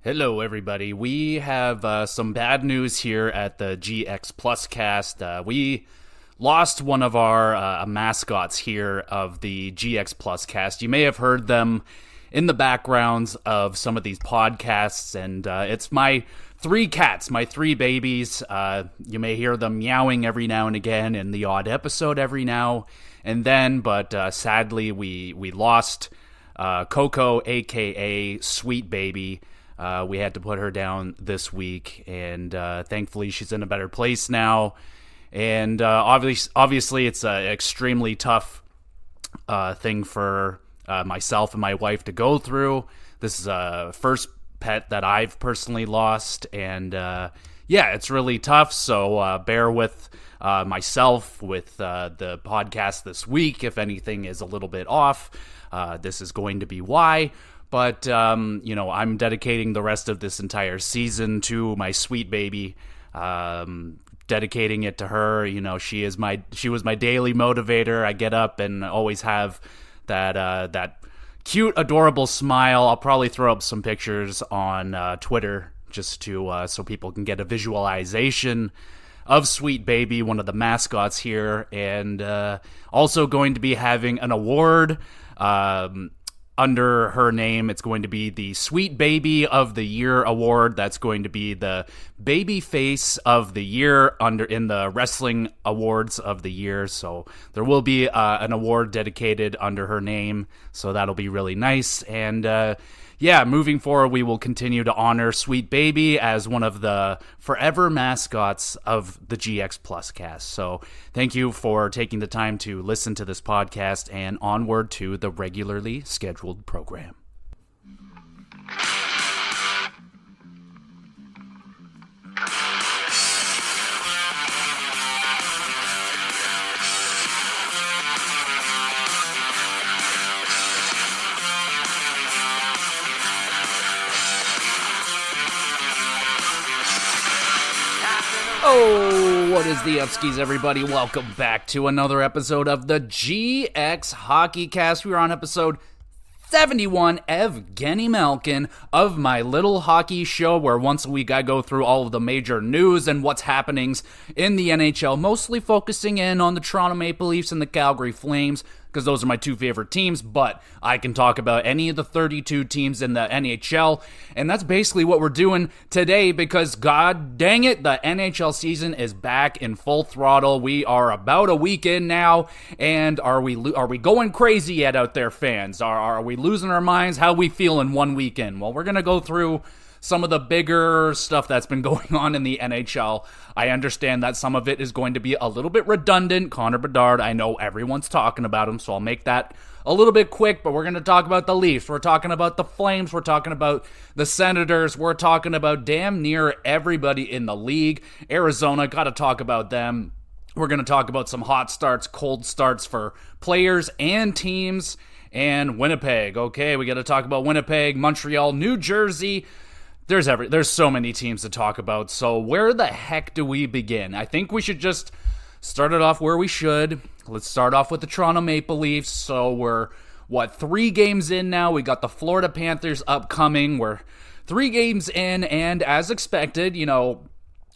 Hello, everybody. We have some bad news here at the GX Plus cast. We lost one of our mascots here of the GX Plus cast. You may have heard them in the backgrounds of some of these podcasts, and it's my three cats, my three babies. You may hear them meowing every now and again in the odd episode every now and then, but sadly we lost Coco, aka Sweet Baby. We had to put her down this week, and thankfully she's in a better place now. And obviously it's an extremely tough thing for myself and my wife to go through. This is a first pet that I've personally lost, and it's really tough. So bear with myself with the podcast this week. If anything is a little bit off, this is going to be why. But, I'm dedicating the rest of this entire season to my sweet baby, dedicating it to her. She was my daily motivator. I get up and always have that cute, adorable smile. I'll probably throw up some pictures on Twitter just to so people can get a visualization of Sweet Baby, one of the mascots here, and also going to be having an award under her name. It's going to be the Sweet Baby of the Year award. That's going to be the Baby Face of the Year in the Wrestling Awards of the Year. So there will be an award dedicated under her name. So that'll be really nice. And moving forward, we will continue to honor Sweet Baby as one of the forever mascots of the GX Plus cast. So thank you for taking the time to listen to this podcast, and onward to the regularly scheduled program. Oh, what is the Upskis, everybody? Welcome back to another episode of the GX HockeyCast. We're on episode 71, Evgeny Malkin of my little hockey show, where once a week I go through all of the major news and what's happenings in the NHL, mostly focusing in on the Toronto Maple Leafs and the Calgary Flames, because those are my two favorite teams, but I can talk about any of the 32 teams in the NHL, and that's basically what we're doing today, because god dang it, the NHL season is back in full throttle. We are about a week in now, and are we going crazy yet out there, fans? Are we losing our minds? How we feeling 1 week in? Well, we're going to go through some of the bigger stuff that's been going on in the NHL. I understand that some of it is going to be a little bit redundant. Connor Bedard, I know everyone's talking about him, so I'll make that a little bit quick, but we're going to talk about the Leafs. We're talking about the Flames. We're talking about the Senators. We're talking about damn near everybody in the league. Arizona, got to talk about them. We're going to talk about some hot starts, cold starts for players and teams, and Winnipeg. Okay, we got to talk about Winnipeg, Montreal, New Jersey. There's so many teams to talk about, so where the heck do we begin? I think we should just start it off where we should. Let's start off with the Toronto Maple Leafs. So we're, 3 games in now? We got the Florida Panthers upcoming. We're 3 games in, and as expected,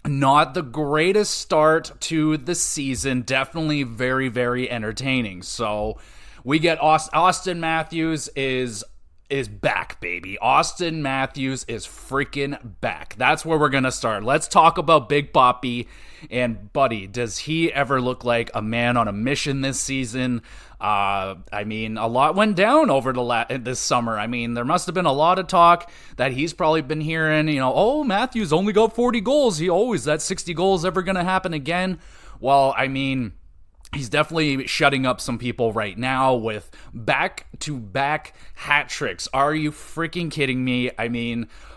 not the greatest start to the season. Definitely very, very entertaining. So we get Austin Matthews is back, baby. Austin Matthews is freaking back. That's where we're going to start. Let's talk about Big Papi. And, buddy, does he ever look like a man on a mission this season? A lot went down over this summer. There must have been a lot of talk that he's probably been hearing, Matthews only got 40 goals. That 60 goals ever going to happen again? Well, he's definitely shutting up some people right now with back-to-back hat tricks. Are you freaking kidding me?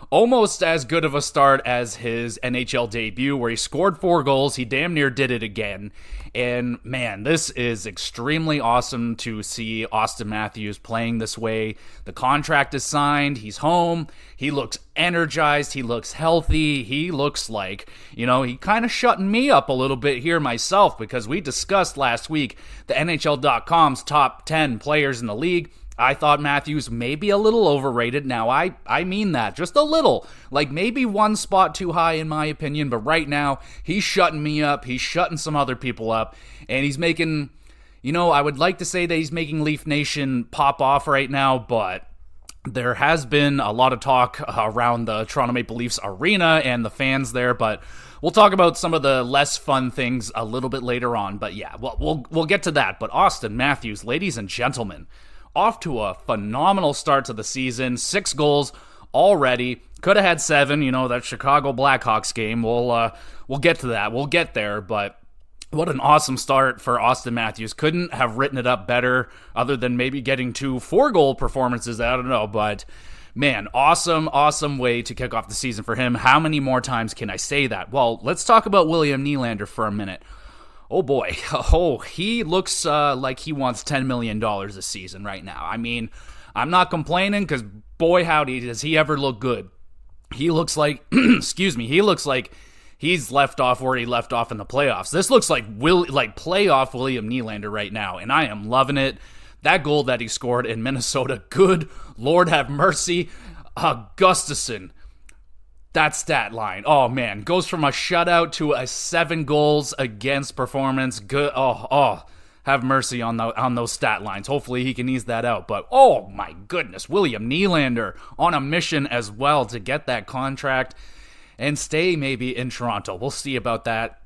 Almost as good of a start as his NHL debut, where he scored 4 goals. He damn near did it again. And man, this is extremely awesome to see Austin Matthews playing this way. The contract is signed. He's home. He looks energized. He looks healthy. He looks like, he kind of shutting me up a little bit here myself, because we discussed last week the NHL.com's top 10 players in the league. I thought Matthews may be a little overrated. Now, I mean that, just a little. Like, maybe one spot too high in my opinion, but right now, he's shutting me up, he's shutting some other people up, and he's making, I would like to say that he's making Leaf Nation pop off right now, but there has been a lot of talk around the Toronto Maple Leafs arena and the fans there, but we'll talk about some of the less fun things a little bit later on. But yeah, we'll get to that. But Auston Matthews, ladies and gentlemen, off to a phenomenal start to the season. 6 goals already. Could have had 7, that Chicago Blackhawks game. We'll get to that. We'll get there, but what an awesome start for Auston Matthews. Couldn't have written it up better other than maybe getting 2 4-goal performances. I don't know, but man, awesome way to kick off the season for him. How many more times can I say that? Well, let's talk about William Nylander for a minute. Oh boy, he looks like he wants $10 million a season right now. I mean, I'm not complaining because boy howdy does he ever look good. He looks like, he looks like he's left off where he left off in the playoffs. This looks like playoff William Nylander right now, and I am loving it. That goal that he scored in Minnesota, good Lord have mercy. Gustafsson, that stat line, oh man, goes from a shutout to a 7 goals against performance. Good, have mercy on those stat lines. Hopefully he can ease that out. But oh my goodness, William Nylander on a mission as well to get that contract and stay maybe in Toronto. We'll see about that.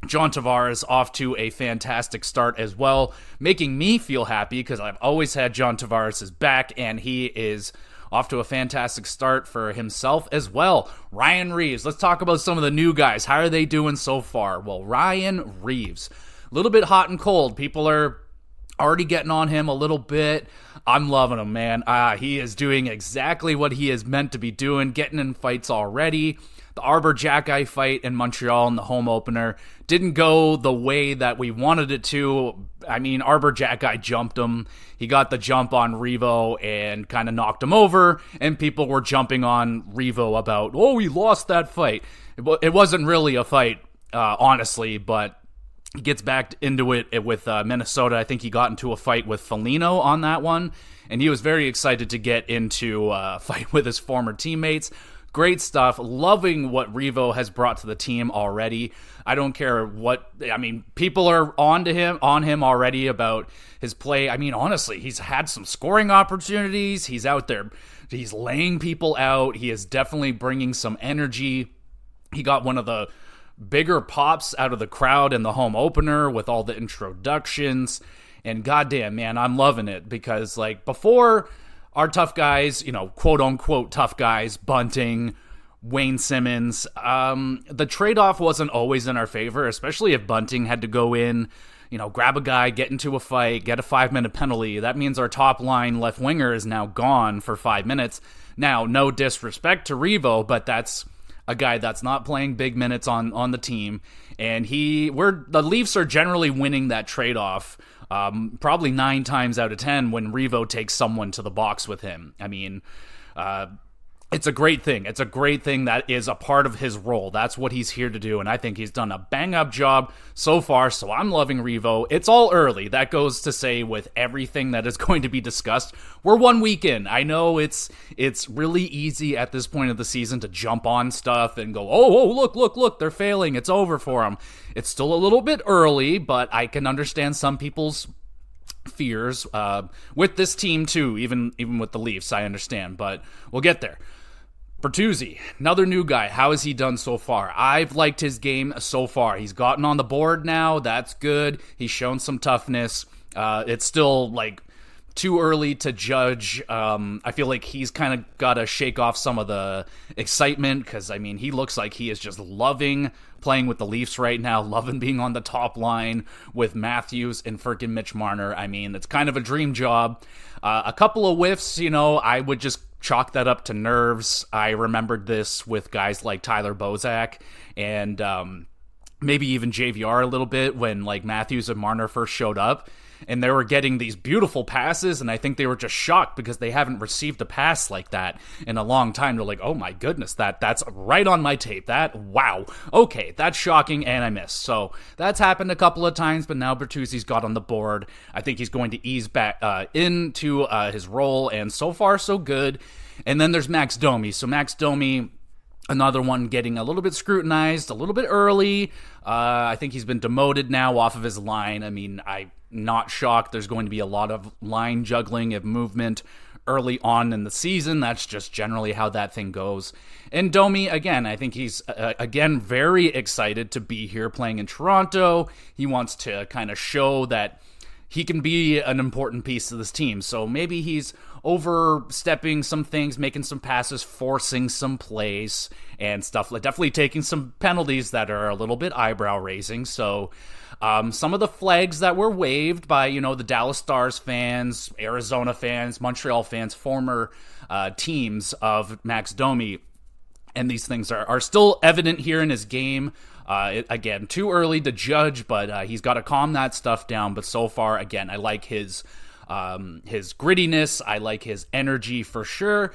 John Tavares off to a fantastic start as well, making me feel happy because I've always had John Tavares' back, and he is off to a fantastic start for himself as well. Ryan Reeves, let's talk about some of the new guys. How are they doing so far? Well, Ryan Reeves, a little bit hot and cold. People are already getting on him a little bit. I'm loving him, man. He is doing exactly what he is meant to be doing, getting in fights already. The Arbor Jackeye fight in Montreal in the home opener didn't go the way that we wanted it to. I mean, Arbor Jackeye jumped him. He got the jump on Revo and kind of knocked him over, and people were jumping on Revo about, he lost that fight. It wasn't really a fight, honestly, but he gets back into it with Minnesota. I think he got into a fight with Foligno on that one, and he was very excited to get into a fight with his former teammates. Great stuff. Loving what Revo has brought to the team already. I don't care people are on him already about his play. I mean, honestly, he's had some scoring opportunities. He's out there. He's laying people out. He is definitely bringing some energy. He got one of the bigger pops out of the crowd in the home opener with all the introductions. And goddamn, man, I'm loving it because before, our tough guys, quote-unquote tough guys, Bunting, Wayne Simmons, the trade-off wasn't always in our favor, especially if Bunting had to go in, grab a guy, get into a fight, get a 5-minute penalty. That means our top-line left winger is now gone for 5 minutes. Now, no disrespect to Revo, but that's a guy that's not playing big minutes on the team, and the Leafs are generally winning that trade-off probably 9 times out of 10 when Revo takes someone to the box with him. I mean, it's a great thing. It's a great thing that is a part of his role. That's what he's here to do, and I think he's done a bang-up job so far, so I'm loving Revo. It's all early. That goes to say with everything that is going to be discussed. We're 1 week in. I know it's really easy at this point of the season to jump on stuff and go, look, they're failing. It's over for them. It's still a little bit early, but I can understand some people's fears with this team too, even with the Leafs, I understand, but we'll get there. Bertuzzi, another new guy. How has he done so far? I've liked his game so far. He's gotten on the board now. That's good. He's shown some toughness. It's still too early to judge. I feel like he's kind of got to shake off some of the excitement because, he looks like he is just loving playing with the Leafs right now, loving being on the top line with Matthews and freaking Mitch Marner. It's kind of a dream job. A couple of whiffs, I would just chalk that up to nerves. I remembered this with guys like Tyler Bozak and maybe even JVR a little bit when Matthews and Marner first showed up. and they were getting these beautiful passes, and I think they were just shocked because they haven't received a pass like that in a long time. They're like, oh my goodness, that's right on my tape. Wow. Okay, that's shocking, and I missed. So that's happened a couple of times, but now Bertuzzi's got on the board. I think he's going to ease back into his role, and so far so good. And then there's Max Domi. So Max Domi, another one getting a little bit scrutinized a little bit early. I think he's been demoted now off of his line. I mean, I'm not shocked. There's going to be a lot of line juggling of movement early on in the season. That's just generally how that thing goes. And Domi, again, I think he's, again, very excited to be here playing in Toronto. He wants to kind of show that he can be an important piece of this team. So maybe he's overstepping some things, making some passes, forcing some plays and stuff. Definitely taking some penalties that are a little bit eyebrow raising. So some of the flags that were waved by, the Dallas Stars fans, Arizona fans, Montreal fans, former teams of Max Domi, and these things are still evident here in his game. Again, too early to judge, but he's got to calm that stuff down. But so far, again, I like his grittiness. I like his energy for sure.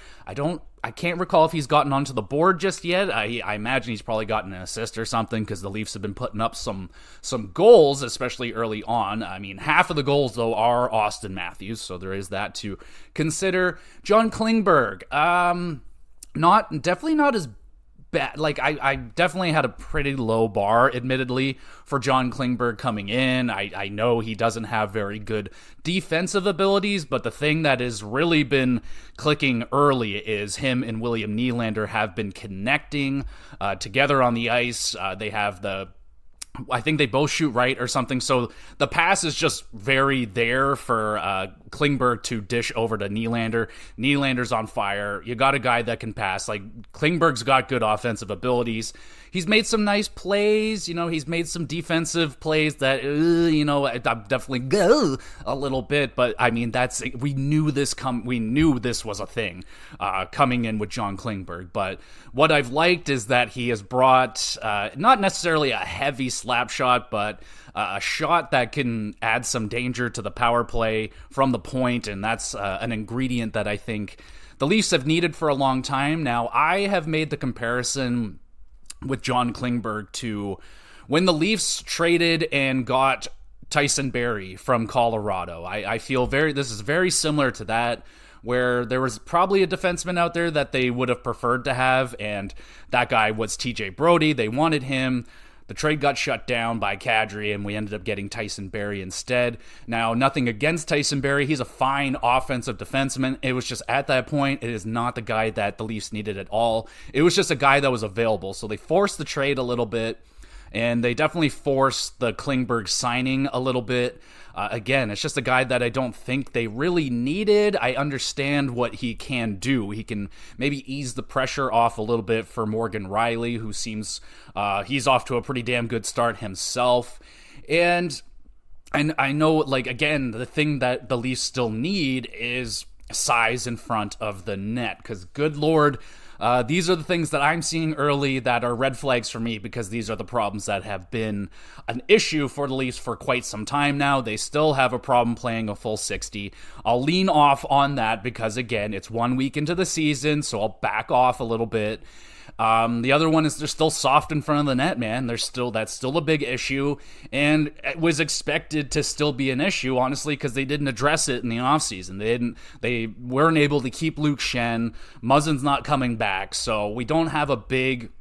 I can't recall if he's gotten onto the board just yet. I imagine he's probably gotten an assist or something because the Leafs have been putting up some goals, especially early on. I mean, half of the goals, though, are Austin Matthews, so there is that to consider. John Klingberg, definitely not as bad. Like, I definitely had a pretty low bar, admittedly, for John Klingberg coming in. I know he doesn't have very good defensive abilities, but the thing that has really been clicking early is him and William Nylander have bbeen connecting together on the ice. I think they both shoot right or something, so the pass is just very there for Klingberg to dish over to Nylander. Nylander's on fire. You got a guy that can pass. Like, Klingberg's got good offensive abilities. He's made some nice plays. He's made some defensive plays that, I'm definitely go a little bit. But I mean, we knew this was a thing coming in with John Klingberg. But what I've liked is that he has brought not necessarily a heavy slap shot, but a shot that can add some danger to the power play from the point, and that's an ingredient that I think the Leafs have needed for a long time. Now, I have made the comparison with John Klingberg to when the Leafs traded and got Tyson Barrie from Colorado. I feel this is very similar to that, where there was probably a defenseman out there that they would have preferred to have, and that guy was TJ Brody. They wanted him. The trade got shut down by Kadri, and we ended up getting Tyson Barrie instead. Now, nothing against Tyson Barrie. He's a fine offensive defenseman. It was just at that point, it is not the guy that the Leafs needed at all. It was just a guy that was available. So they forced the trade a little bit, and they definitely forced the Klingberg signing a little bit. Again, it's just a guy that I don't think they really needed. I understand what he can do. He can maybe ease the pressure off a little bit for Morgan Riley, who seems he's off to a pretty damn good start himself. And I know, like, again, the thing that the Leafs still need is size in front of the net, because good Lord, these are the things that I'm seeing early that are red flags for me, because these are the problems that have been an issue for the Leafs for quite some time now. They still have a problem playing a full 60. I'll lean off on that because, again, it's 1 week into the season, so I'll back off a little bit. The other one is they're still soft in front of the net, man. That's still a big issue, and it was expected to still be an issue, honestly, because they didn't address it in the offseason. They weren't able to keep Luke Schenn. Muzzin's not coming back, so we don't have a big,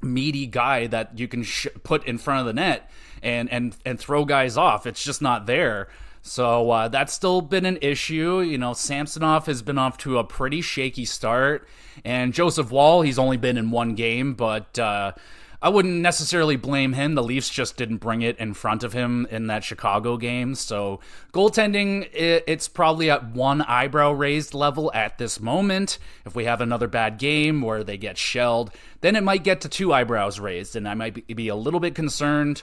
meaty guy that you can put in front of the net and throw guys off. It's just not there. So that's still been an issue. Samsonov has been off to a pretty shaky start. And Joseph Woll, he's only been in one game, but I wouldn't necessarily blame him. The Leafs just didn't bring it in front of him in that Chicago game. So goaltending, it's probably at one eyebrow raised level at this moment. If we have another bad game where they get shelled, then it might get to two eyebrows raised, and I might be a little bit concerned.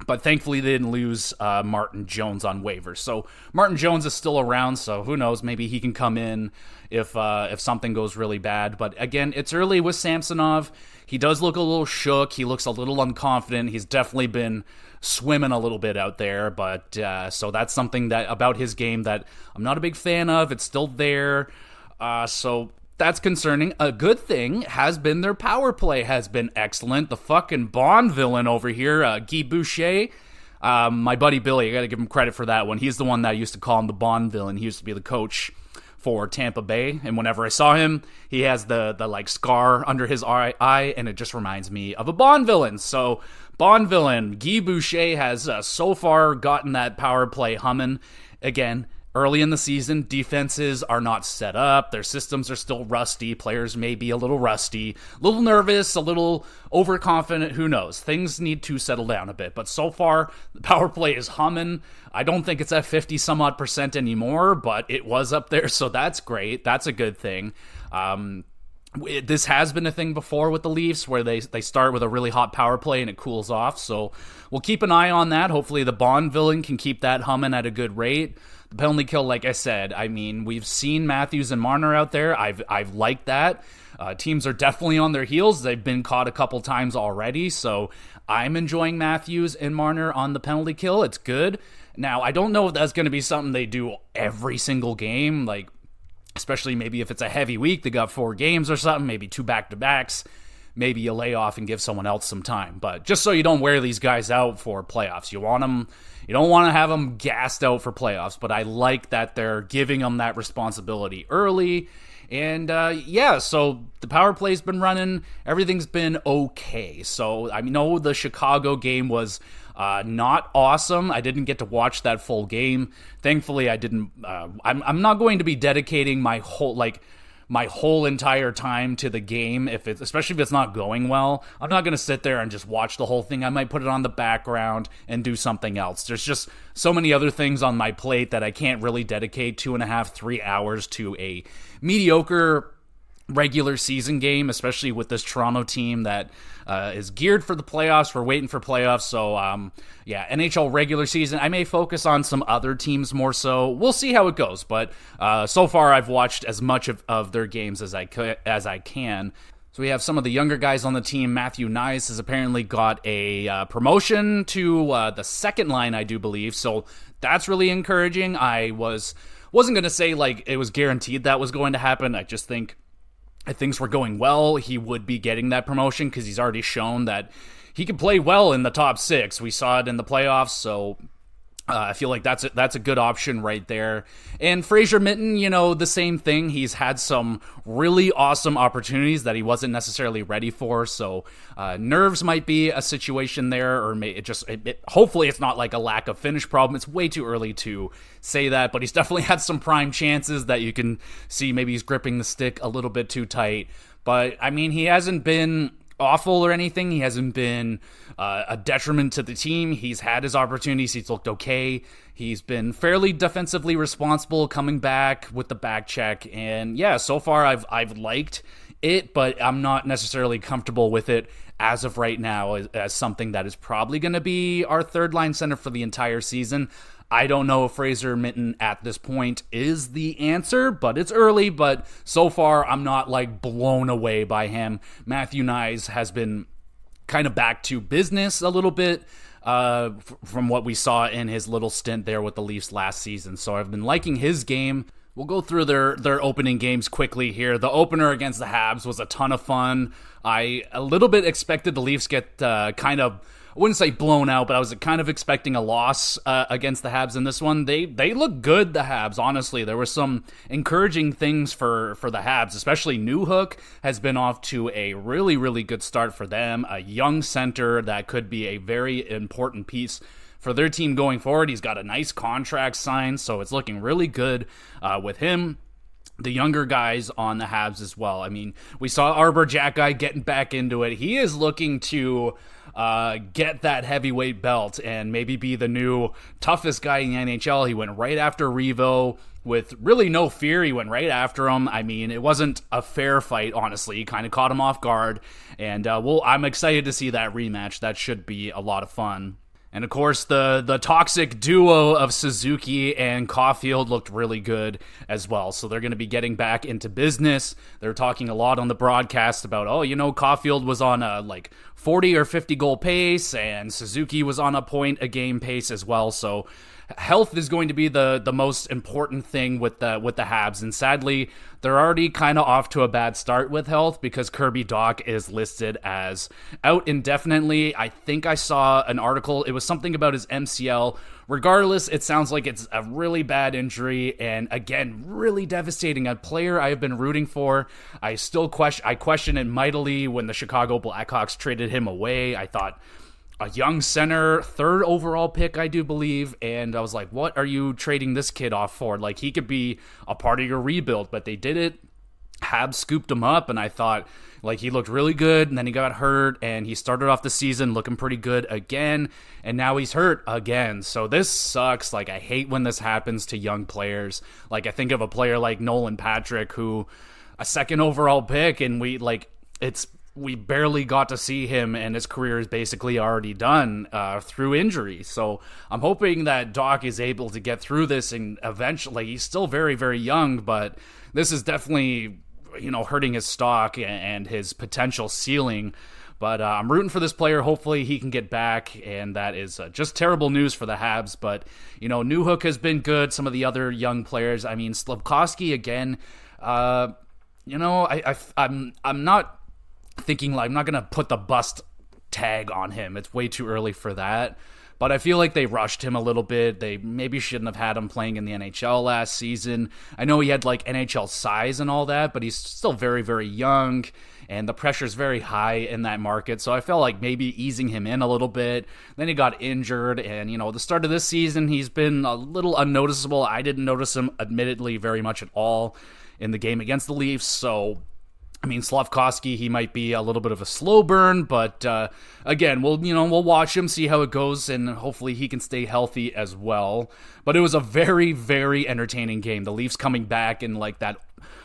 But thankfully, they didn't lose Martin Jones on waivers. So Martin Jones is still around, so who knows? Maybe he can come in if something goes really bad. But again, it's early with Samsonov. He does look a little shook. He looks a little unconfident. He's definitely been swimming a little bit out there. But so that's something that about his game that I'm not a big fan of. It's still there. So that's concerning. A good thing has been their power play has been excellent. The fucking Bond villain over here, Guy Boucher, my buddy Billy, I gotta give him credit for that one. He's the one that I used to call him the Bond villain. He used to be the coach for Tampa Bay, and whenever I saw him, he has the like scar under his eye, and it just reminds me of a Bond villain. So Bond villain Guy Boucher has so far gotten that power play humming. Again, early in the season, defenses are not set up. Their systems are still rusty. Players may be a little rusty, a little nervous, a little overconfident. Who knows? Things need to settle down a bit. But so far, the power play is humming. I don't think it's at 50-some-odd% anymore, but it was up there, so that's great. That's a good thing. This has been a thing before with the Leafs where they start with a really hot power play and it cools off. So we'll keep an eye on that. Hopefully the Bond villain can keep that humming at a good rate. The penalty kill, like I said, I mean, we've seen Matthews and Marner out there. I've liked that. Teams are definitely on their heels. They've been caught a couple times already, so I'm enjoying Matthews and Marner on the penalty kill. It's good. Now, I don't know if that's going to be something they do every single game, like especially maybe if it's a heavy week, they got 4 games or something, maybe 2 back-to-backs. Maybe you lay off and give someone else some time. But just so you don't wear these guys out for playoffs. You don't want to have them gassed out for playoffs, but I like that they're giving them that responsibility early. And so the power play's been running. Everything's been okay. So I know the Chicago game was not awesome. I didn't get to watch that full game. Thankfully, I didn't. I'm not going to be dedicating my whole entire time to the game, especially if it's not going well. I'm not going to sit there and just watch the whole thing. I might put it on the background and do something else. There's just so many other things on my plate that I can't really dedicate 2.5, 3 hours to a mediocre regular season game, especially with this Toronto team that is geared for the playoffs. We're waiting for playoffs. So, NHL regular season. I may focus on some other teams more so. We'll see how it goes. But so far, I've watched as much of their games as I can. So we have some of the younger guys on the team. Matthew Nyes has apparently got a promotion to the second line, I do believe. So that's really encouraging. I wasn't going to say like it was guaranteed that was going to happen. I just think if things were going well, he would be getting that promotion because he's already shown that he can play well in the top 6. We saw it in the playoffs, so I feel like that's a good option right there. And Fraser Minten, the same thing. He's had some really awesome opportunities that he wasn't necessarily ready for. So nerves might be a situation there, or hopefully it's not like a lack of finish problem. It's way too early to say that, but he's definitely had some prime chances that you can see. Maybe he's gripping the stick a little bit too tight. But I mean, he hasn't been awful or anything. He hasn't been a detriment to the team. He's had his opportunities. He's looked okay. He's been fairly defensively responsible coming back with the back check. And yeah, so far I've liked it, but I'm not necessarily comfortable with it as of right now as something that is probably going to be our third line center for the entire season. I don't know if Fraser Minten at this point is the answer, but it's early. But so far, I'm not like blown away by him. Matthew Nyes has been kind of back to business a little bit from what we saw in his little stint there with the Leafs last season. So I've been liking his game. We'll go through their opening games quickly here. The opener against the Habs was a ton of fun. I a little bit expected the Leafs get kind of, I wouldn't say blown out, but I was kind of expecting a loss against the Habs in this one. They look good, the Habs, honestly. There were some encouraging things for the Habs, especially Newhook has been off to a really, really good start for them. A young center that could be a very important piece for their team going forward. He's got a nice contract signed, so it's looking really good with him. The younger guys on the Habs as well. I mean, we saw Arbor Jack guy getting back into it. He is looking to get that heavyweight belt and maybe be the new toughest guy in the NHL. He went right after Revo with really no fear. He went right after him. I mean, it wasn't a fair fight, honestly. He kind of caught him off guard. And I'm excited to see that rematch. That should be a lot of fun. And of course, the toxic duo of Suzuki and Caulfield looked really good as well. So they're going to be getting back into business. They're talking a lot on the broadcast about, Caulfield was on a 40 or 50 goal pace, and Suzuki was on a point a game pace as well. So health is going to be the most important thing with the Habs, and sadly, they're already kind of off to a bad start with health because Kirby Dach is listed as out indefinitely. I think I saw an article, it was something about his MCL. Regardless, it sounds like it's a really bad injury, and again, really devastating. A player I have been rooting for. I question it mightily when the Chicago Blackhawks traded him away. I thought, a young center, 3rd overall pick, I do believe, and I was like, what are you trading this kid off for? He could be a part of your rebuild, but they did it. Habs scooped him up, and I thought, he looked really good, and then he got hurt, and he started off the season looking pretty good again, and now he's hurt again. So this sucks. I hate when this happens to young players. I think of a player like Nolan Patrick, who, a 2nd overall pick, and we barely got to see him, and his career is basically already done through injury. So I'm hoping that Dach is able to get through this, and eventually, he's still very, very young, but this is definitely, hurting his stock and his potential ceiling. But I'm rooting for this player. Hopefully he can get back, and that is just terrible news for the Habs. But, Newhook has been good. Some of the other young players, Slafkovsky, again, I'm not thinking I'm not going to put the bust tag on him. It's way too early for that. But I feel like they rushed him a little bit. They maybe shouldn't have had him playing in the NHL last season. I know he had NHL size and all that, but he's still very, very young, and the pressure's very high in that market. So I felt like maybe easing him in a little bit. Then he got injured, and the start of this season, he's been a little unnoticeable. I didn't notice him, admittedly, very much at all in the game against the Leafs. So Slafkovsky, he might be a little bit of a slow burn, but again, we'll watch him, see how it goes, and hopefully he can stay healthy as well. But it was a very, very entertaining game. The Leafs coming back in that,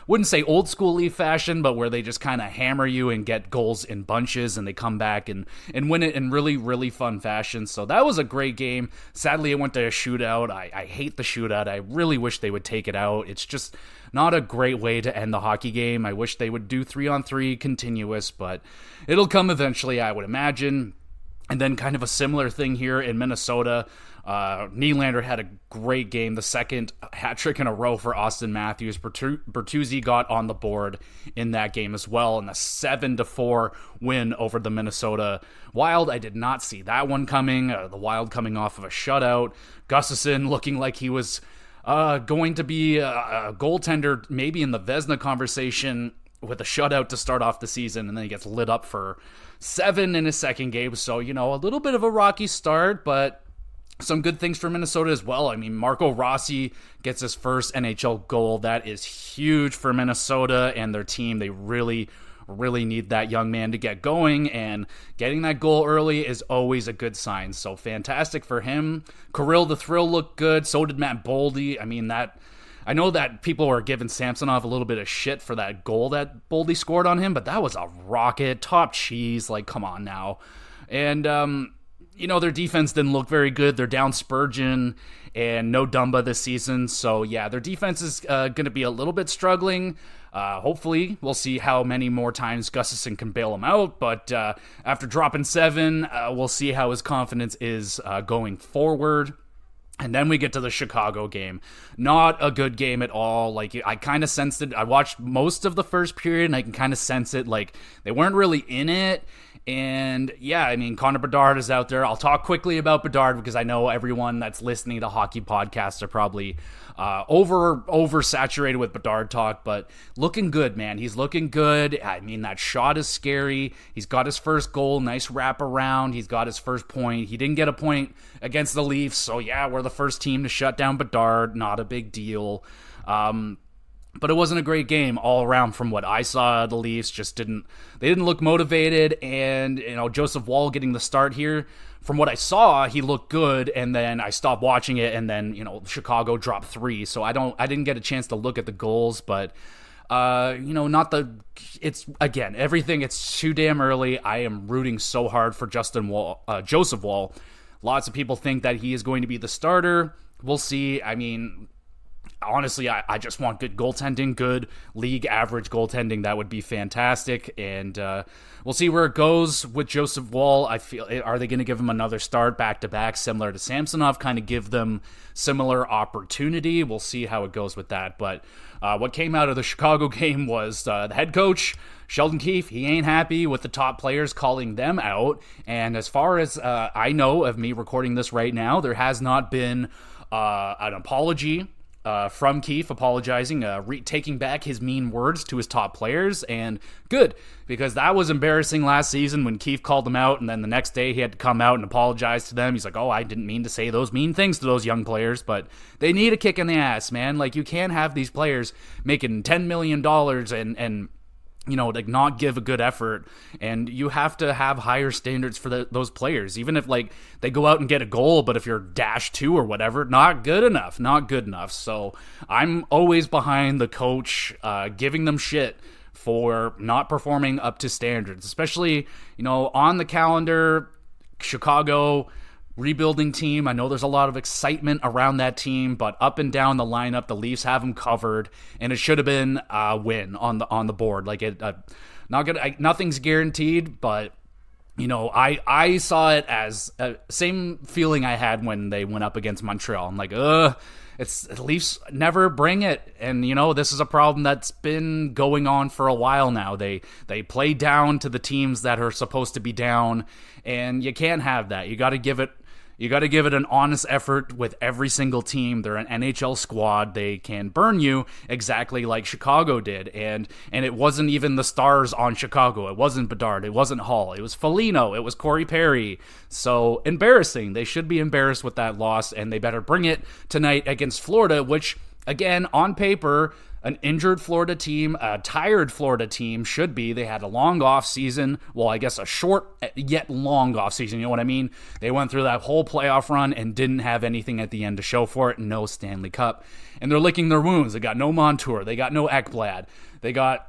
wouldn't say old school Leaf fashion, but where they just kind of hammer you and get goals in bunches, and they come back and win it in really, really fun fashion. So that was a great game. Sadly, it went to a shootout. I hate the shootout. I really wish they would take it out. It's just not a great way to end the hockey game. I wish they would do 3-on-3 continuous, but it'll come eventually, I would imagine. And then kind of a similar thing here in Minnesota. Nylander had a great game, the 2nd hat trick in a row for Austin Matthews. Bertuzzi got on the board in that game as well, in a 7-4 win over the Minnesota Wild. I did not see that one coming. The Wild coming off of a shutout. Gustafsson looking like he was going to be a goaltender, maybe in the Vezina conversation, with a shutout to start off the season, and then he gets lit up for 7 in his 2nd game. So, a little bit of a rocky start, but some good things for Minnesota as well. Marco Rossi gets his first NHL goal. That is huge for Minnesota and their team. They really, really need that young man to get going, and getting that goal early is always a good sign. So fantastic for him. Kirill the Thrill looked good. So did Matt Boldy. I know that people are giving Samsonov a little bit of shit for that goal that Boldy scored on him, but that was a rocket. Top cheese. Come on now. And, their defense didn't look very good. They're down Spurgeon and no Dumba this season. So, yeah, their defense is going to be a little bit struggling. Hopefully, we'll see how many more times Gustafsson can bail him out. But after dropping 7, we'll see how his confidence is going forward. And then we get to the Chicago game. Not a good game at all. I kind of sensed it. I watched most of the first period, and I can kind of sense it. They weren't really in it. And yeah, Connor Bedard is out there. I'll talk quickly about Bedard because I know everyone that's listening to hockey podcasts are probably oversaturated with Bedard talk, but looking good, man. He's looking good. That shot is scary. He's got his first goal, nice wrap around. He's got his first point. He didn't get a point against the Leafs, so yeah, we're the first team to shut down Bedard. Not a big deal. But it wasn't a great game all around from what I saw. The Leafs just didn't look motivated, and Joseph Woll getting the start here. From what I saw, he looked good, and then I stopped watching it, and then Chicago dropped 3, so I didn't get a chance to look at the goals, but it's again everything. It's too damn early. I am rooting so hard for Joseph Woll. Lots of people think that he is going to be the starter. We'll see. I mean, honestly, I just want good goaltending, good league average goaltending. That would be fantastic. And we'll see where it goes with Joseph Woll. I feel, are they going to give him another start back-to-back similar to Samsonov, kind of give them similar opportunity? We'll see how it goes with that. But what came out of the Chicago game was the head coach, Sheldon Keefe. He ain't happy with the top players calling them out. And as far as I know of me recording this right now, there has not been an apology from Keefe, apologizing, taking back his mean words to his top players, and good, because that was embarrassing last season when Keefe called them out, and then the next day he had to come out and apologize to them. He's like, oh, I didn't mean to say those mean things to those young players, but they need a kick in the ass, man. Like, you can't have these players making $10 million and you know, like, not give a good effort, and you have to have higher standards for those players, even if, like, they go out and get a goal, but if you're -2 or whatever, not good enough. So I'm always behind the coach, giving them shit for not performing up to standards, especially, you know, on the calendar, Chicago, rebuilding team. I know there's a lot of excitement around that team, but up and down the lineup, the Leafs have them covered, and it should have been a win on the board. Like, nothing's guaranteed, but you know, I saw it as same feeling I had when they went up against Montreal. I'm like, it's the Leafs never bring it, and you know, this is a problem that's been going on for a while now. They play down to the teams that are supposed to be down, and you can't have that. You got to give it an honest effort with every single team. They're an NHL squad. They can burn you exactly like Chicago did. And it wasn't even the stars on Chicago. It wasn't Bedard. It wasn't Hall. It was Foligno. It was Corey Perry. So embarrassing. They should be embarrassed with that loss, and they better bring it tonight against Florida, which, again, on paper, an injured Florida team, a tired Florida team should be. They had a long off season. Well, I guess a short yet long off season. You know what I mean? They went through that whole playoff run and didn't have anything at the end to show for it. No Stanley Cup. And they're licking their wounds. They got no Montour. They got no Ekblad. They got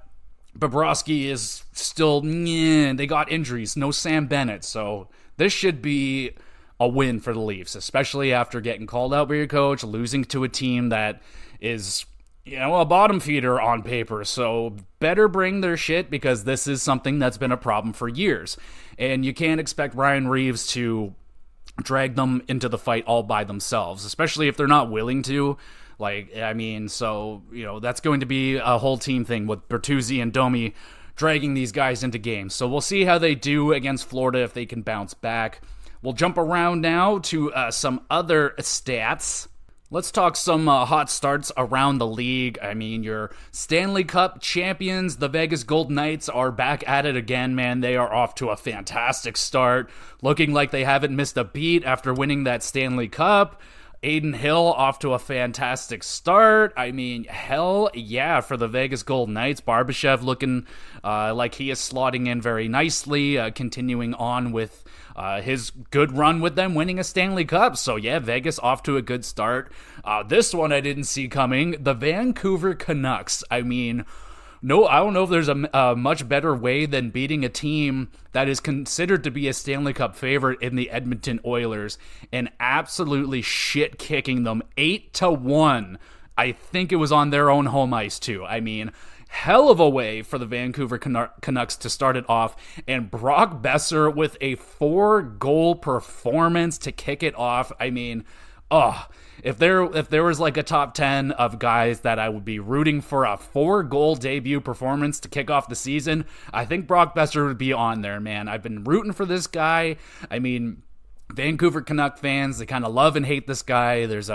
Bobrovsky is still, they got injuries. No Sam Bennett. So this should be a win for the Leafs, especially after getting called out by your coach, losing to a team that is, you know, a bottom feeder on paper. So better bring their shit, because this is something that's been a problem for years. And you can't expect Ryan Reeves to drag them into the fight all by themselves, especially if they're not willing to. Like, I mean, so, you know, that's going to be a whole team thing with Bertuzzi and Domi dragging these guys into games. So we'll see how they do against Florida, if they can bounce back. We'll jump around now to some other stats. Let's talk some hot starts around the league. I mean, your Stanley Cup champions, the Vegas Golden Knights, are back at it again, man. They are off to a fantastic start, looking like they haven't missed a beat after winning that Stanley Cup. Aiden Hill off to a fantastic start. I mean, hell yeah for the Vegas Golden Knights. Barbashev looking like he is slotting in very nicely, continuing on with his good run with them winning a Stanley Cup. So yeah, Vegas off to a good start. This one I didn't see coming. The Vancouver Canucks. I mean, no, I don't know if there's a much better way than beating a team that is considered to be a Stanley Cup favorite in the Edmonton Oilers and absolutely shit kicking them 8-1. I think it was on their own home ice too. I mean, hell of a way for the Vancouver Canucks to start it off, and Brock Besser with a 4-goal performance to kick it off. I mean, if there was like a top 10 of guys that I would be rooting for a 4-goal debut performance to kick off the season, I think Brock Besser would be on there, man. I've been rooting for this guy. I mean, Vancouver Canuck fans, they kind of love and hate this guy. There's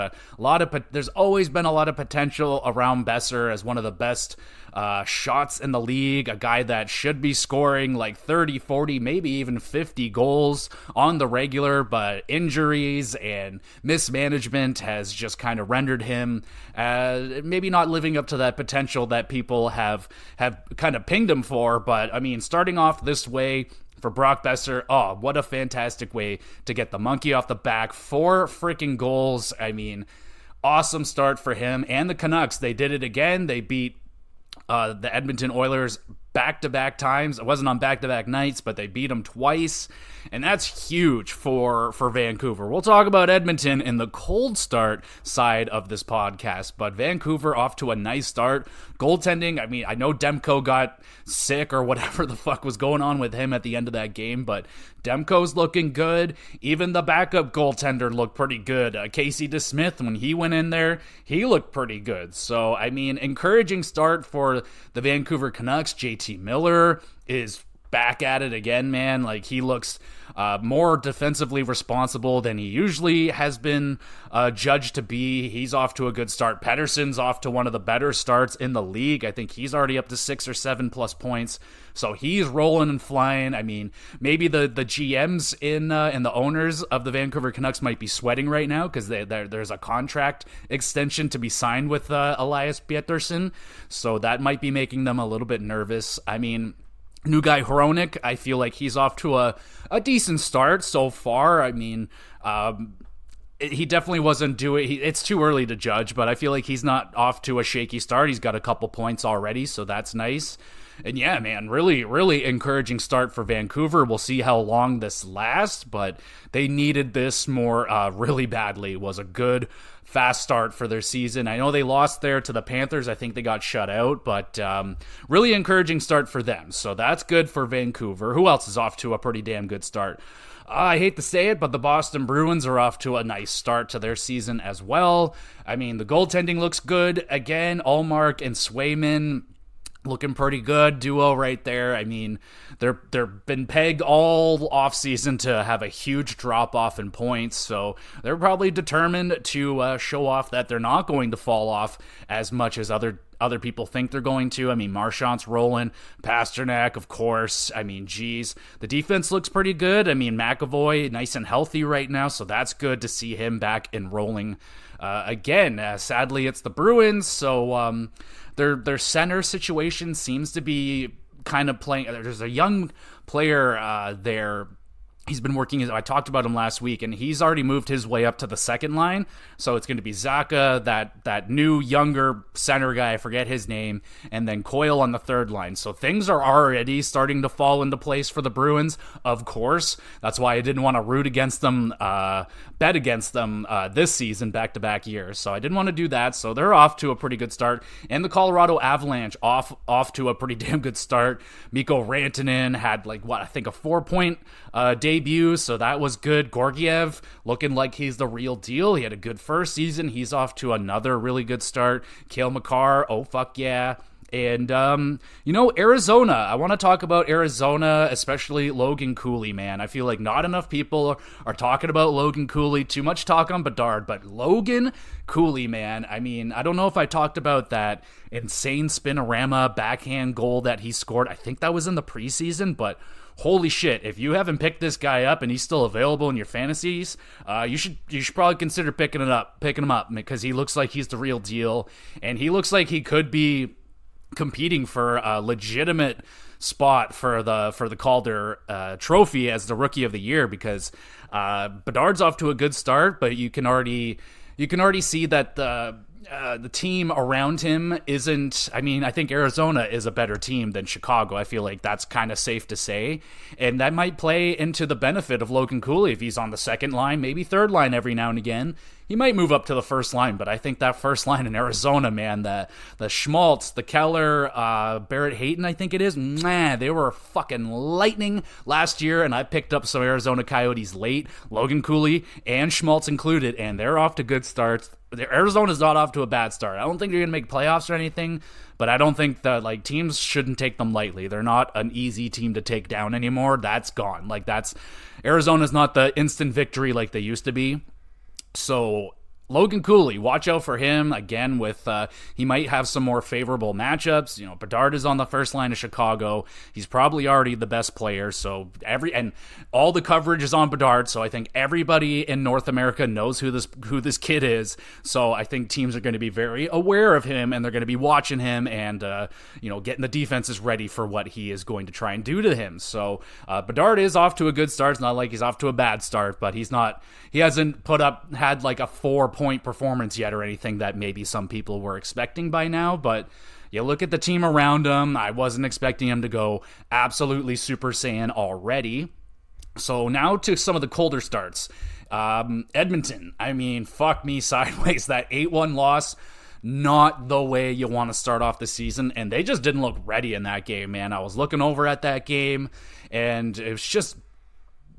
always been a lot of potential around Besser as one of the best shots in the league, a guy that should be scoring like 30, 40, maybe even 50 goals on the regular, but injuries and mismanagement has just kind of rendered him maybe not living up to that potential that people have kind of pinged him for. But I mean, starting off this way for Brock Besser, what a fantastic way to get the monkey off the back. 4 freaking goals. I mean, awesome start for him and the Canucks. They did it again. They beat the Edmonton Oilers back-to-back times. It wasn't on back-to-back nights, but they beat them twice, and that's huge for Vancouver. We'll talk about Edmonton in the cold start side of this podcast, but Vancouver off to a nice start. Goaltending, I mean, I know Demko got sick or whatever the fuck was going on with him at the end of that game, but Demko's looking good. Even the backup goaltender looked pretty good. Casey DeSmith, when he went in there, he looked pretty good. So, I mean, encouraging start for the Vancouver Canucks. JT Miller is back at it again, man. Like, he looks more defensively responsible than he usually has been judged to be. He's off to a good start. Pettersson's off to one of the better starts in the league. I think he's already up to 6 or 7 plus points. So he's rolling and flying. I mean, maybe the GMs and the owners of the Vancouver Canucks might be sweating right now because there's a contract extension to be signed with Elias Pettersson. So that might be making them a little bit nervous. I mean, new guy Hronik, I feel like he's off to a decent start so far. I mean, he definitely wasn't doing... It's too early to judge, but I feel like he's not off to a shaky start. He's got a couple points already, so that's nice. And yeah, man, really, really encouraging start for Vancouver. We'll see how long this lasts, but they needed this more really badly. It was a good, fast start for their season. I know they lost there to the Panthers. I think they got shut out, but really encouraging start for them. So that's good for Vancouver. Who else is off to a pretty damn good start? I hate to say it, but the Boston Bruins are off to a nice start to their season as well. I mean, the goaltending looks good. Again, Ullmark and Swayman looking pretty good duo right there. I mean, they're been pegged all offseason to have a huge drop-off in points, so they're probably determined to show off that they're not going to fall off as much as other people think they're going to. I mean, Marchand's rolling, Pasternak, of course. I mean, geez, the defense looks pretty good. I mean, McAvoy, nice and healthy right now, so that's good to see him back and rolling again. Sadly, it's the Bruins, so their center situation seems to be kind of playing. There's a young player there. He's been working, I talked about him last week, and he's already moved his way up to the second line. So it's going to be Zaka, that new, younger center guy, I forget his name, and then Coyle on the third line. So things are already starting to fall into place for the Bruins, of course. That's why I didn't want to root against them, bet against them this season, back-to-back years. So I didn't want to do that. So they're off to a pretty good start. And the Colorado Avalanche off to a pretty damn good start. Mikko Rantanen had, I think a 4-point debut, so that was good. Georgiev looking like he's the real deal. He had a good first season. He's off to another really good start. Cale Makar, oh fuck yeah. And, Arizona. I want to talk about Arizona, especially Logan Cooley, man. I feel like not enough people are talking about Logan Cooley. Too much talk on Bedard, but Logan Cooley, man. I mean, I don't know if I talked about that insane spinorama backhand goal that he scored. I think that was in the preseason, but holy shit, if you haven't picked this guy up and he's still available in your fantasies, you should probably consider picking him up because he looks like he's the real deal, and he looks like he could be competing for a legitimate spot for the Calder trophy as the rookie of the year, because Bedard's off to a good start, but you can already see that the team around him isn't. I mean, I think Arizona is a better team than Chicago. I feel like that's kind of safe to say, and that might play into the benefit of Logan Cooley if he's on the second line, maybe third line every now and again. He might move up to the first line, but I think that first line in Arizona, man, the Schmaltz, the Keller, Barrett Hayton, I think it is, man, they were fucking lightning last year, and I picked up some Arizona Coyotes late, Logan Cooley and Schmaltz included, and they're off to good starts. Arizona's not off to a bad start. I don't think they're going to make playoffs or anything, but I don't think that teams shouldn't take them lightly. They're not an easy team to take down anymore. That's gone. Arizona's not the instant victory like they used to be. So Logan Cooley, watch out for him again. With he might have some more favorable matchups. Bedard is on the first line of Chicago. He's probably already the best player. So all the coverage is on Bedard. So I think everybody in North America knows who this kid is. So I think teams are going to be very aware of him, and they're going to be watching him and getting the defenses ready for what he is going to try and do to him. So Bedard is off to a good start. It's not like he's off to a bad start, but he hasn't had like a 4-point performance yet or anything that maybe some people were expecting by now. But you look at the team around him. I wasn't expecting him to go absolutely Super Saiyan already. So now to some of the colder starts. Edmonton, I mean, fuck me sideways. That 8-1 loss, not the way you want to start off the season, and they just didn't look ready in that game, man. I was looking over at that game, and it was just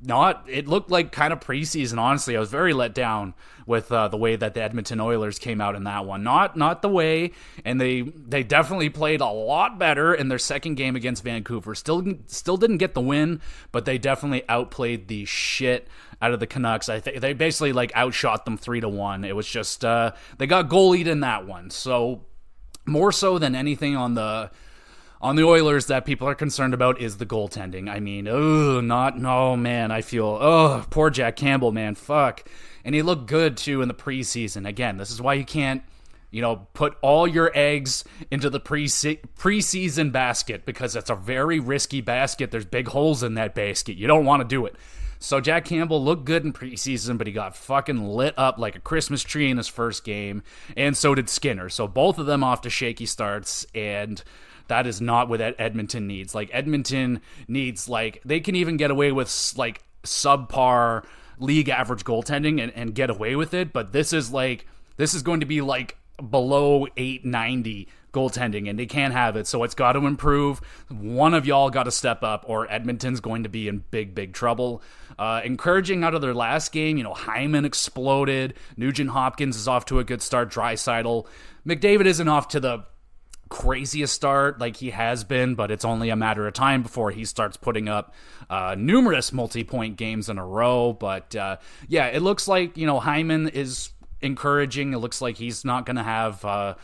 it looked like kind of preseason, honestly. I was very let down with the way that the Edmonton Oilers came out in that one. Not the way, and they definitely played a lot better in their second game against Vancouver. Still didn't get the win, but they definitely outplayed the shit out of the Canucks. I think they basically outshot them 3-1. It was just they got goalied in that one. So more so than anything on the Oilers that people are concerned about is the goaltending. I mean, man, I feel, poor Jack Campbell, man, fuck. And he looked good, too, in the preseason. Again, this is why you can't, put all your eggs into the preseason basket, because it's a very risky basket. There's big holes in that basket. You don't want to do it. So Jack Campbell looked good in preseason, but he got fucking lit up like a Christmas tree in his first game, and so did Skinner. So both of them off to shaky starts, and that is not what Edmonton needs. Edmonton needs, they can even get away with, subpar league average goaltending and get away with it, but this is going to be, below 890 goaltending, and they can't have it, so it's got to improve. One of y'all got to step up, or Edmonton's going to be in big trouble. Encouraging out of their last game, Hyman exploded. Nugent Hopkins is off to a good start. Draisaitl. McDavid isn't off to the craziest start like he has been, but it's only a matter of time before he starts putting up numerous multi-point games in a row. But it looks like Hyman is encouraging. It looks like he's not going to have a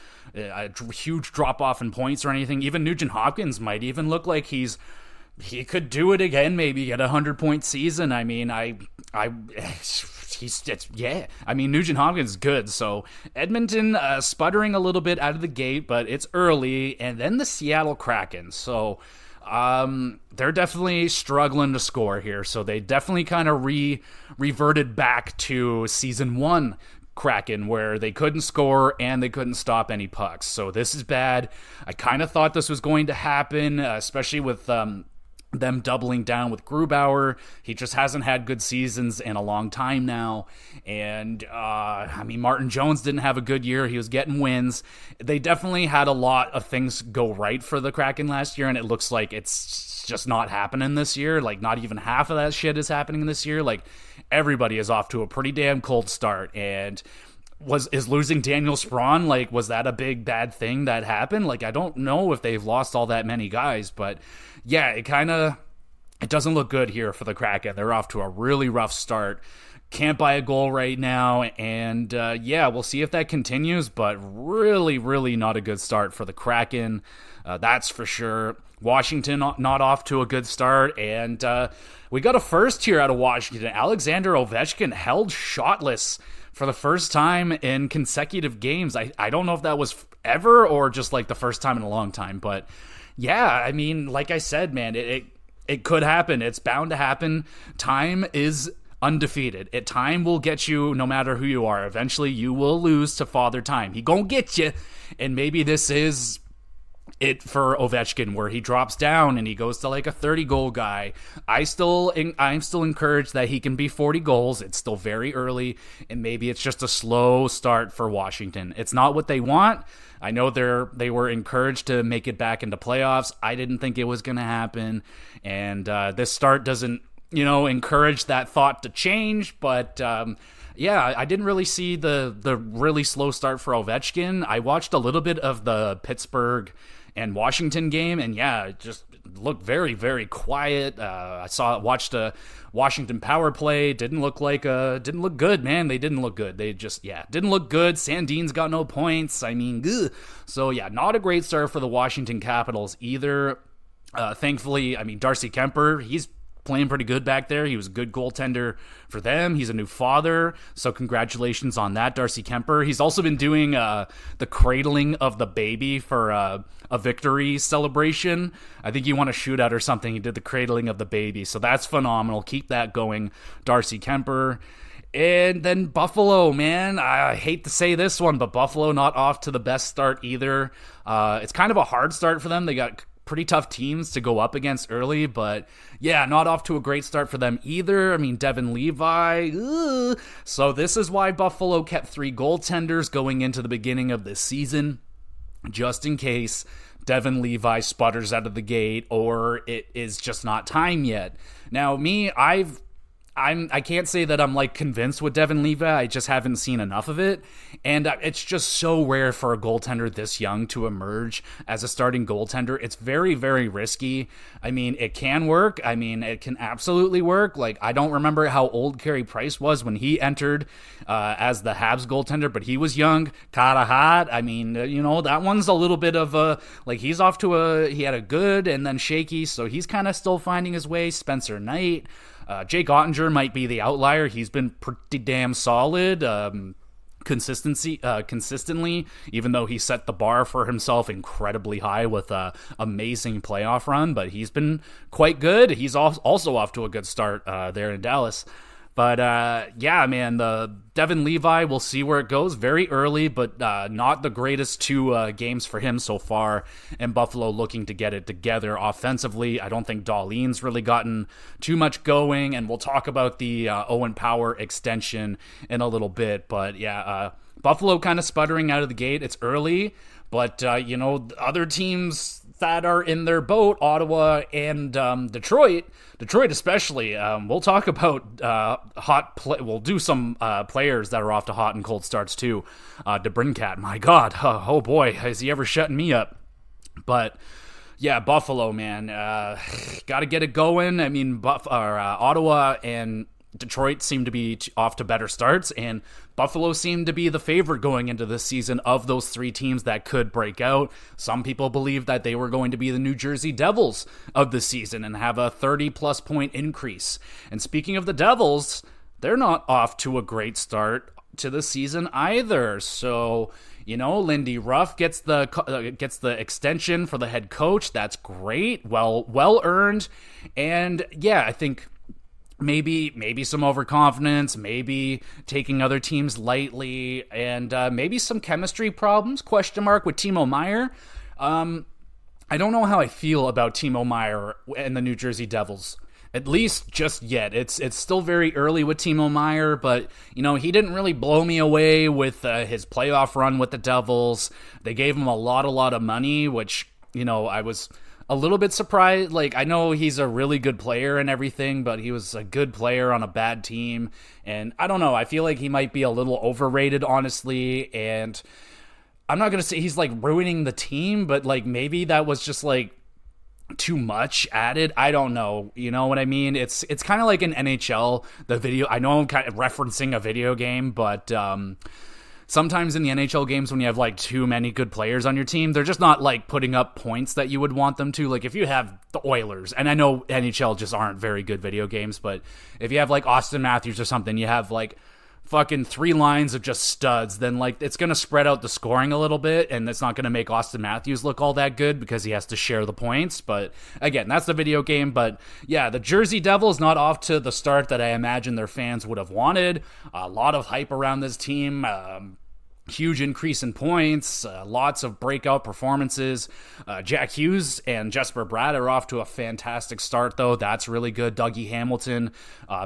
huge drop-off in points or anything. Even Nugent Hopkins might even look like he could do it again, maybe get a 100-point season. I mean, Nugent Hopkins is good. So Edmonton sputtering a little bit out of the gate, but it's early. And then the Seattle Kraken. So they're definitely struggling to score here. So they definitely kind of reverted back to season 1 Kraken, where they couldn't score and they couldn't stop any pucks. So this is bad. I kind of thought this was going to happen, especially with them doubling down with Grubauer. He just hasn't had good seasons in a long time now. And, Martin Jones didn't have a good year. He was getting wins. They definitely had a lot of things go right for the Kraken last year, and it looks like it's just not happening this year. Not even half of that shit is happening this year. Everybody is off to a pretty damn cold start. And is losing Daniel Sprong, was that a big bad thing that happened? I don't know if they've lost all that many guys, but yeah, it doesn't look good here for the Kraken. They're off to a really rough start. Can't buy a goal right now, and we'll see if that continues, but really, really not a good start for the Kraken. That's for sure. Washington not off to a good start, and we got a first here out of Washington. Alexander Ovechkin held shotless for the first time in consecutive games. I don't know if that was ever or just the first time in a long time, but yeah, like I said, man, it could happen. It's bound to happen. Time is undefeated. Time will get you no matter who you are. Eventually you will lose to Father Time. He gonna get you, and maybe this is it for Ovechkin, where he drops down and he goes to a 30-goal guy. I'm still encouraged that he can be 40 goals. It's still very early, and maybe it's just a slow start for Washington. It's not what they want. I know they were encouraged to make it back into playoffs. I didn't think it was going to happen, and this start doesn't, encourage that thought to change, but I didn't really see the really slow start for Ovechkin. I watched a little bit of the Pittsburgh and Washington game, and it just looked very, very quiet. Watched a Washington power play. Didn't look good, man. They didn't look good. They just, didn't look good. Sandin's got no points. Ugh. So not a great start for the Washington Capitals either. Thankfully, Darcy Kemper, he's playing pretty good back there. He was a good goaltender for them. He's a new father, so congratulations on that, Darcy Kemper. He's also been doing the cradling of the baby for a victory celebration. I think he won a shootout or something. He did the cradling of the baby, so that's phenomenal. Keep that going, Darcy Kemper. And then Buffalo, man, I hate to say this one, but Buffalo not off to the best start either. It's kind of a hard start for them. They got pretty tough teams to go up against early, but yeah, not off to a great start for them either. I mean, Devin Levi, So this is why Buffalo kept 3 goaltenders going into the beginning of this season, just in case Devin Levi sputters out of the gate or it is just not time yet. Now, I can't say that I'm like convinced with Devin Levi. I just haven't seen enough of it. And it's just so rare for a goaltender this young to emerge as a starting goaltender. It's very, very risky. I mean, it can work. I mean, it can absolutely work. Like, I don't remember how old Carey Price was when he entered as the Habs goaltender, but he was young, kinda hot. I mean, that one's a little bit of a, like, he had a good and then shaky, so he's kind of still finding his way. Spencer Knight. Jake Ottinger might be the outlier. He's been pretty damn solid consistently, even though he set the bar for himself incredibly high with an amazing playoff run. But he's been quite good. He's also off to a good start there in Dallas. But yeah, man, the Devin Levi, we'll see where it goes. Very early, but not the greatest 2 games for him so far. And Buffalo looking to get it together offensively. I don't think Dahlin's really gotten too much going. And we'll talk about the Owen Power extension in a little bit. But yeah, Buffalo kind of sputtering out of the gate. It's early, but other teams that are in their boat, Ottawa and Detroit especially. We'll talk about we'll do some players that are off to hot and cold starts too. DeBrincat, my God, oh boy, has he ever shutting me up? But yeah, Buffalo, man, got to get it going. I mean, Ottawa and Detroit seem to be off to better starts, and Buffalo seemed to be the favorite going into this season of those 3 teams that could break out. Some people believe that they were going to be the New Jersey Devils of the season and have a 30-plus point increase. And speaking of the Devils, they're not off to a great start to the season either. So, Lindy Ruff gets the extension for the head coach. That's great. Well earned. And yeah, I think maybe some overconfidence, maybe taking other teams lightly, and maybe some chemistry problems, with Timo Meier. I don't know how I feel about Timo Meier and the New Jersey Devils, at least just yet. It's still very early with Timo Meier, but, he didn't really blow me away with his playoff run with the Devils. They gave him a lot of money, which, I was a little bit surprised. Like, I know he's a really good player and everything, but he was a good player on a bad team. And I don't know, I feel like he might be a little overrated, honestly. And I'm not going to say he's like ruining the team, but like maybe that was just like too much added. I don't know. You know what I mean? It's kind of like an NHL, the video. I know I'm kind of referencing a video game, but sometimes in the NHL games when you have like too many good players on your team, they're just not like putting up points that you would want them to. Like if you have the Oilers, and I know NHL just aren't very good video games, but if you have like Austin Matthews or something, you have like fucking 3 lines of just studs, then like it's going to spread out the scoring a little bit, and it's not going to make Austin Matthews look all that good because he has to share the points. But again, that's the video game. But yeah, the Jersey Devils not off to the start that I imagine their fans would have wanted. A lot of hype around this team. Huge increase in points, lots of breakout performances. Jack Hughes and Jesper Bratt are off to a fantastic start, though. That's really good. Dougie Hamilton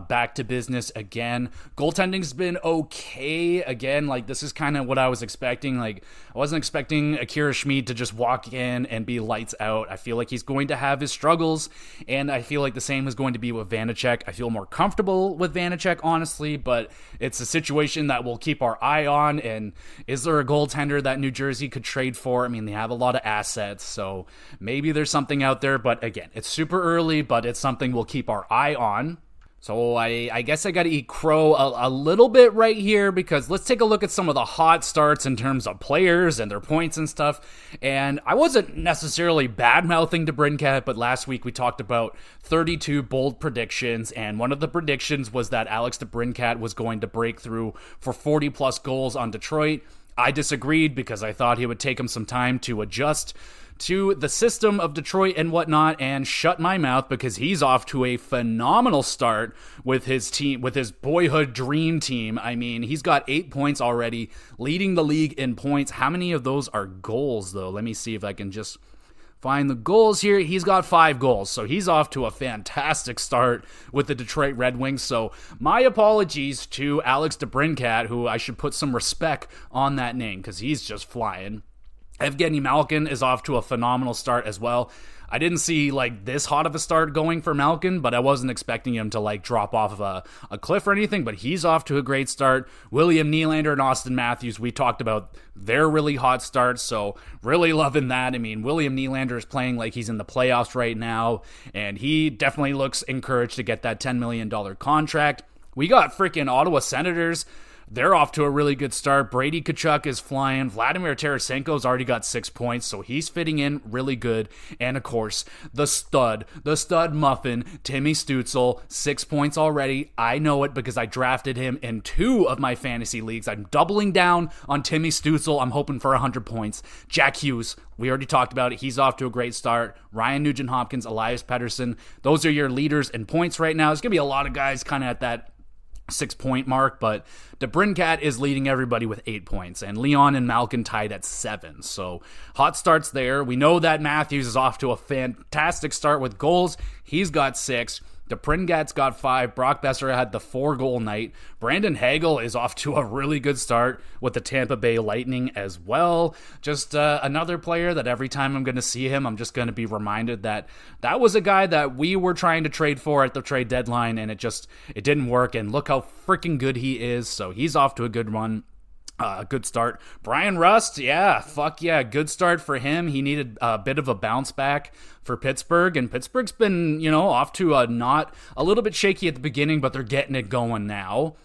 back to business again. Goaltending's been okay again. Like, this is kind of what I was expecting. Like, I wasn't expecting Akira Schmid to just walk in and be lights out. I feel like he's going to have his struggles, and I feel like the same is going to be with Vanacek. I feel more comfortable with Vanacek, honestly, but it's a situation that we'll keep our eye on. And is there a goaltender that New Jersey could trade for? I mean, they have a lot of assets, so maybe there's something out there. But again, it's super early, but it's something we'll keep our eye on. So I guess I got to eat crow a little bit right here, because let's take a look at some of the hot starts in terms of players and their points and stuff. And I wasn't necessarily bad-mouthing DeBrincat, but last week we talked about 32 bold predictions, and one of the predictions was that Alex DeBrincat was going to break through for 40-plus goals on Detroit. I disagreed because I thought he would take him some time to adjust to the system of Detroit and whatnot, and shut my mouth because he's off to a phenomenal start with his team, with his boyhood dream team. I mean, he's got 8 points already, leading the league in points. How many of those are goals, though? Let me see if I can just find the goals here. He's got 5 goals, so he's off to a fantastic start with the Detroit Red Wings. So my apologies to Alex DeBrincat, who I should put some respect on that name because he's just flying. Evgeny Malkin is off to a phenomenal start as well. I didn't see this hot of a start going for Malkin, but I wasn't expecting him to drop off of a cliff or anything, but he's off to a great start. William Nylander and Austin Matthews, we talked about their really hot starts, so really loving that. I mean, William Nylander is playing like he's in the playoffs right now, and he definitely looks encouraged to get that $10 million contract. We got freaking Ottawa Senators. They're off to a really good start. Brady Tkachuk is flying. Vladimir Tarasenko's already got 6 points, so he's fitting in really good. And, of course, the stud muffin, Timmy Stützle, 6 points already. I know it because I drafted him in 2 of my fantasy leagues. I'm doubling down on Timmy Stützle. I'm hoping for 100 points. Jack Hughes, we already talked about it. He's off to a great start. Ryan Nugent-Hopkins, Elias Pettersson, those are your leaders in points right now. There's going to be a lot of guys kind of at that 6-point mark, but DeBrincat is leading everybody with 8 points, and Leon and Malkin tied at 7. So hot starts there. We know that Matthews is off to a fantastic start with goals. He's got 6. DeBrincat's got 5. Brock Besser had the 4-goal night. Brandon Hagel is off to a really good start with the Tampa Bay Lightning as well. Just another player that every time I'm going to see him, I'm just going to be reminded that that was a guy that we were trying to trade for at the trade deadline, and it didn't work. And look how freaking good he is. So he's off to a good run. Good start. Brian Rust, good start for him. He needed a bit of a bounce back for Pittsburgh, and Pittsburgh's been, off to a little bit shaky at the beginning, but they're getting it going now.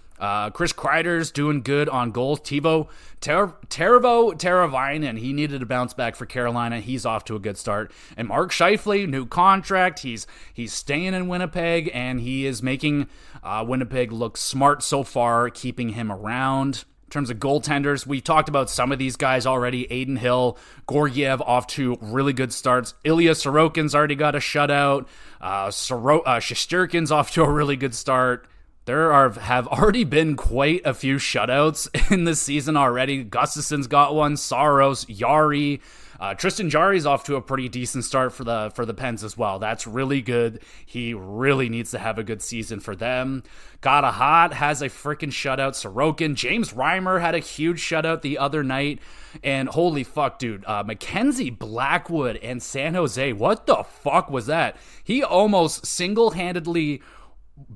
Chris Kreider's doing good on goals. Teuvo Teravainen, he needed a bounce back for Carolina. He's off to a good start. And Mark Scheifele, new contract. He's staying in Winnipeg, and he is making Winnipeg look smart so far, keeping him around. In terms of goaltenders, we talked about some of these guys already. Aiden Hill, Gorgiev off to really good starts. Ilya Sorokin's already got a shutout. Shesterkin's off to a really good start. There have already been quite a few shutouts in this season already. Gustafson's got one. Saros, Yari. Tristan Jarry's off to a pretty decent start for the Pens as well. That's really good. He really needs to have a good season for them. Gadahat has a freaking shutout. Sorokin. James Reimer had a huge shutout the other night. And holy fuck, dude. Mackenzie Blackwood and San Jose. What the fuck was that? He almost single-handedly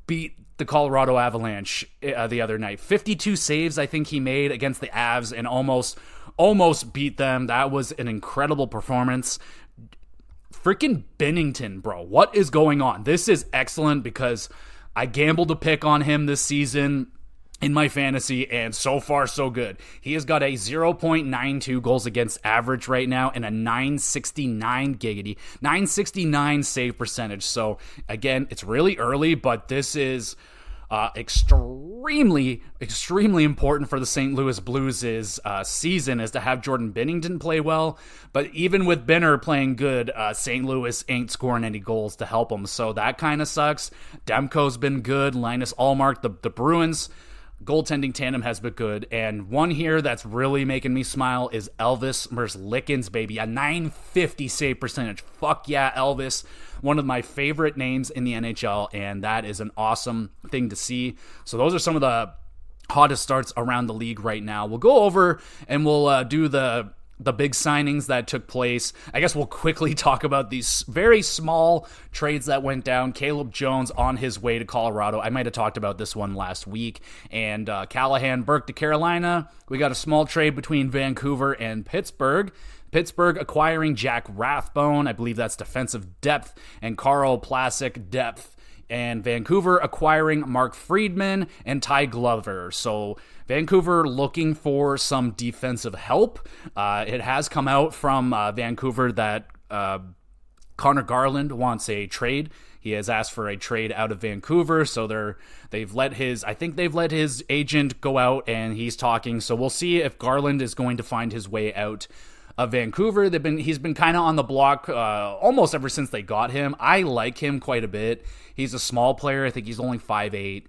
beat the Colorado Avalanche the other night. 52 saves I think he made against the Avs and almost beat them. That was an incredible performance. Freaking Binnington, bro. What is going on? This is excellent because I gambled a pick on him this season in my fantasy, and so far so good. He has got a 0.92 goals against average right now and a 969 save percentage. So again, it's really early, but this is extremely important for the St. Louis Blues' season is to have Jordan Binnington play well. But even with Benner playing good, St. Louis ain't scoring any goals to help them. So that kind of sucks. Demko's been good. Linus Ullmark, the Bruins goaltending tandem has been good. And one here that's really making me smile is Elvis Merzlikins, baby. A 950 save percentage. Fuck yeah, Elvis. One of my favorite names in the NHL, and that is an awesome thing to see. So those are some of the hottest starts around the league right now. We'll go over and we'll do the big signings that took place. I guess we'll quickly talk about these very small trades that went down. Caleb Jones on his way to Colorado. I might have talked about this one last week. And Callahan Burke to Carolina. We got a small trade between Vancouver and Pittsburgh. Pittsburgh acquiring Jack Rathbone. I believe that's defensive depth. And Carl Plasek depth. And Vancouver acquiring Mark Friedman and Ty Glover. So Vancouver looking for some defensive help. It has come out from Vancouver that Connor Garland wants a trade. He has asked for a trade out of Vancouver, so they've let his agent go out and he's talking. So we'll see if Garland is going to find his way out of Vancouver. He's been kind of on the block almost ever since they got him. I like him quite a bit. He's a small player. I think he's only 5'8".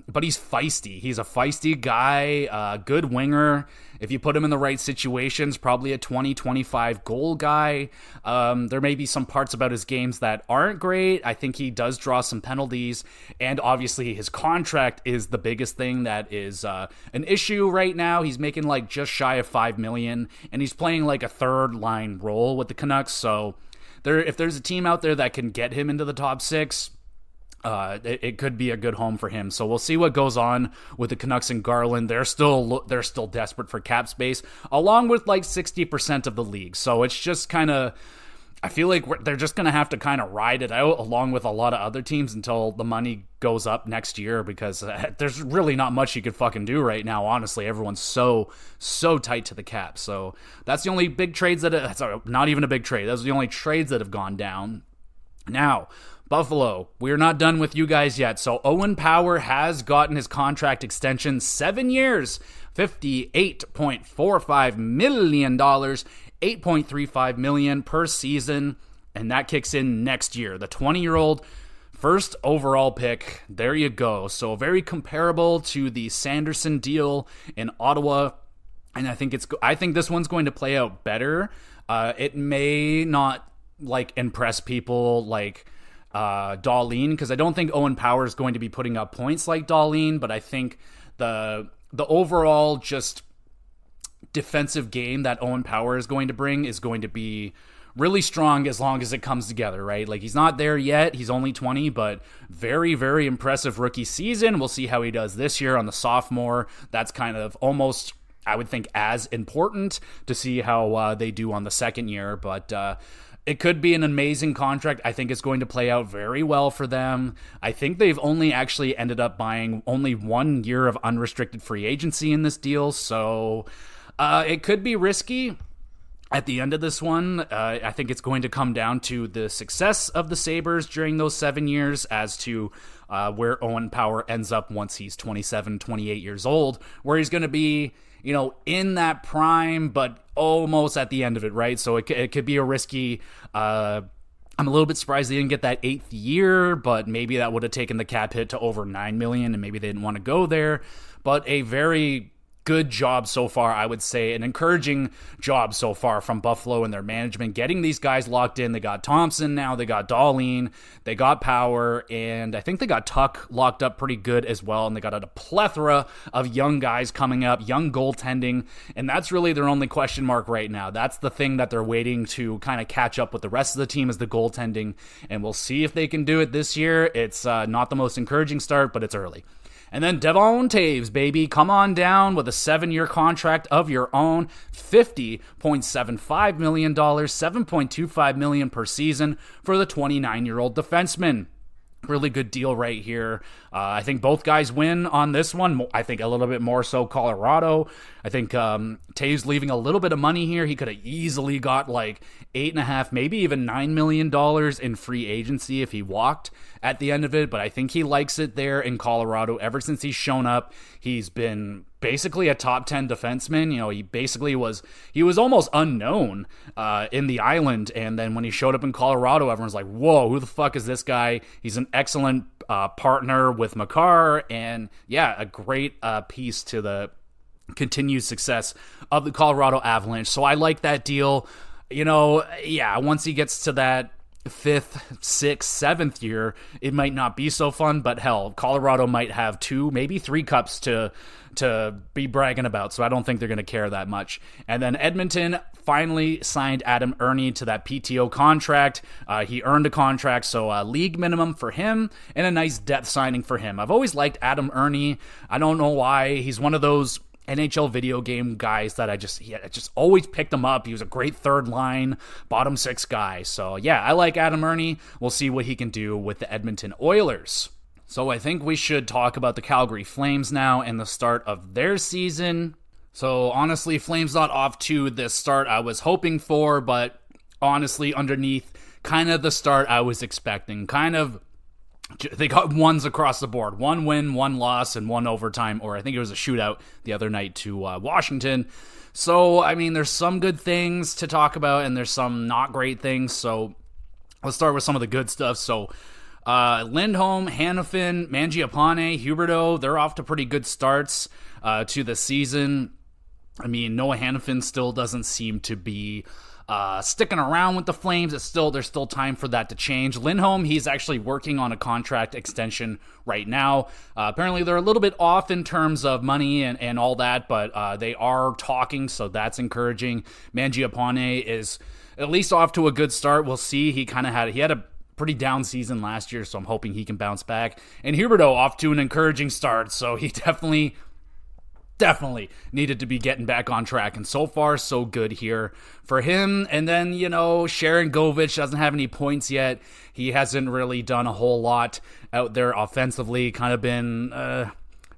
But he's feisty. He's a feisty guy, good winger. If you put him in the right situations, probably a 20-25 goal guy. There may be some parts about his games that aren't great. I think he does draw some penalties, and obviously his contract is the biggest thing that is an issue right now. He's making like just shy of $5 million, and he's playing like a third line role with the Canucks. So if there's a team out there that can get him into the top 6, it could be a good home for him. So we'll see what goes on with the Canucks and Garland. They're still desperate for cap space, along with like 60% of the league. So it's just kind of, I feel like they're just going to have to kind of ride it out along with a lot of other teams until the money goes up next year, because there's really not much you could fucking do right now. Honestly, everyone's so tight to the cap. So that's the only big trades that's not even a big trade. Those are the only trades that have gone down. Now, Buffalo, we're not done with you guys yet. So Owen Power has gotten his contract extension, 7 years, $58.45 million, $8.35 million per season, and that kicks in next year. The 20-year-old first overall pick, there you go. So very comparable to the Sanderson deal in Ottawa, and I think this one's going to play out better. It may not like impress people like Dahlin, because I don't think Owen Power is going to be putting up points like Dahlin, but I think the overall just defensive game that Owen Power is going to bring is going to be really strong as long as it comes together, right? Like, he's not there yet. He's only 20, but very, very impressive rookie season. We'll see how he does this year on the sophomore. That's kind of almost, I would think, as important to see how they do on the second year, but it could be an amazing contract. I think it's going to play out very well for them. I think they've only actually ended up buying only 1 year of unrestricted free agency in this deal, so it could be risky at the end of this one. I think it's going to come down to the success of the Sabres during those 7 years as to where Owen Power ends up once he's 27, 28 years old, where he's going to be, in that prime, but almost at the end of it, right? So it could be a risky, I'm a little bit surprised they didn't get that 8th year, but maybe that would have taken the cap hit to over $9 million, and maybe they didn't want to go there. But a very good job so far, I would say, an encouraging job so far from Buffalo and their management, getting these guys locked in. They got Thompson now, they got Dahlin, they got Power, and I think they got Tuck locked up pretty good as well, and they got a plethora of young guys coming up, young goaltending, and that's really their only question mark right now. That's the thing that they're waiting to kind of catch up with the rest of the team, is the goaltending, and we'll see if they can do it this year. It's not the most encouraging start, but it's early. And then Devon Toews, baby, come on down with a 7-year contract of your own, $50.75 million, $7.25 million per season for the 29-year-old defenseman. Really good deal right here. I think both guys win on this one. I think a little bit more so Colorado. I think Toews leaving a little bit of money here. He could have easily got like $8.5, maybe even $9 million in free agency if he walked at the end of it. But I think he likes it there in Colorado. Ever since he's shown up, he's been basically a top 10 defenseman. He was almost unknown in the island, and then when he showed up in Colorado, everyone's like, whoa, who the fuck is this guy? He's an excellent partner with Makar, and yeah, a great piece to the continued success of the Colorado Avalanche. So I like that deal. Once he gets to that 5th, 6th, 7th year, it might not be so fun, but hell, Colorado might have 2, maybe 3 cups to be bragging about, so I don't think they're going to care that much. And then Edmonton finally signed Adam Ernie to that PTO contract. He earned a contract, so league minimum for him, and a nice depth signing for him. I've always liked Adam Ernie. I don't know why. He's one of those NHL video game guys that I just always picked him up. He was a great third line, bottom 6 guy. So yeah, I like Adam Ernie. We'll see what he can do with the Edmonton Oilers. So I think we should talk about the Calgary Flames now and the start of their season. So honestly, Flames not off to the start I was hoping for, but honestly, underneath kind of the start I was expecting. They got ones across the board. 1 win, 1 loss, and 1 overtime, or I think it was a shootout the other night to Washington. So, I mean, there's some good things to talk about, and there's some not great things. So, let's start with some of the good stuff. So, Lindholm, Hanifin, Mangiapane, Huberdeau, they're off to pretty good starts to the season. I mean, Noah Hanifin still doesn't seem to be sticking around with the Flames. There's still time for that to change. Lindholm, he's actually working on a contract extension right now. Apparently, they're a little bit off in terms of money and all that, but they are talking, so that's encouraging. Mangiapane is at least off to a good start. We'll see. He had a pretty down season last year, so I'm hoping he can bounce back. And Huberdeau off to an encouraging start, so he definitely needed to be getting back on track, and so far so good here for him. And then, Sharon Govich doesn't have any points yet. He hasn't really done a whole lot out there offensively, kind of been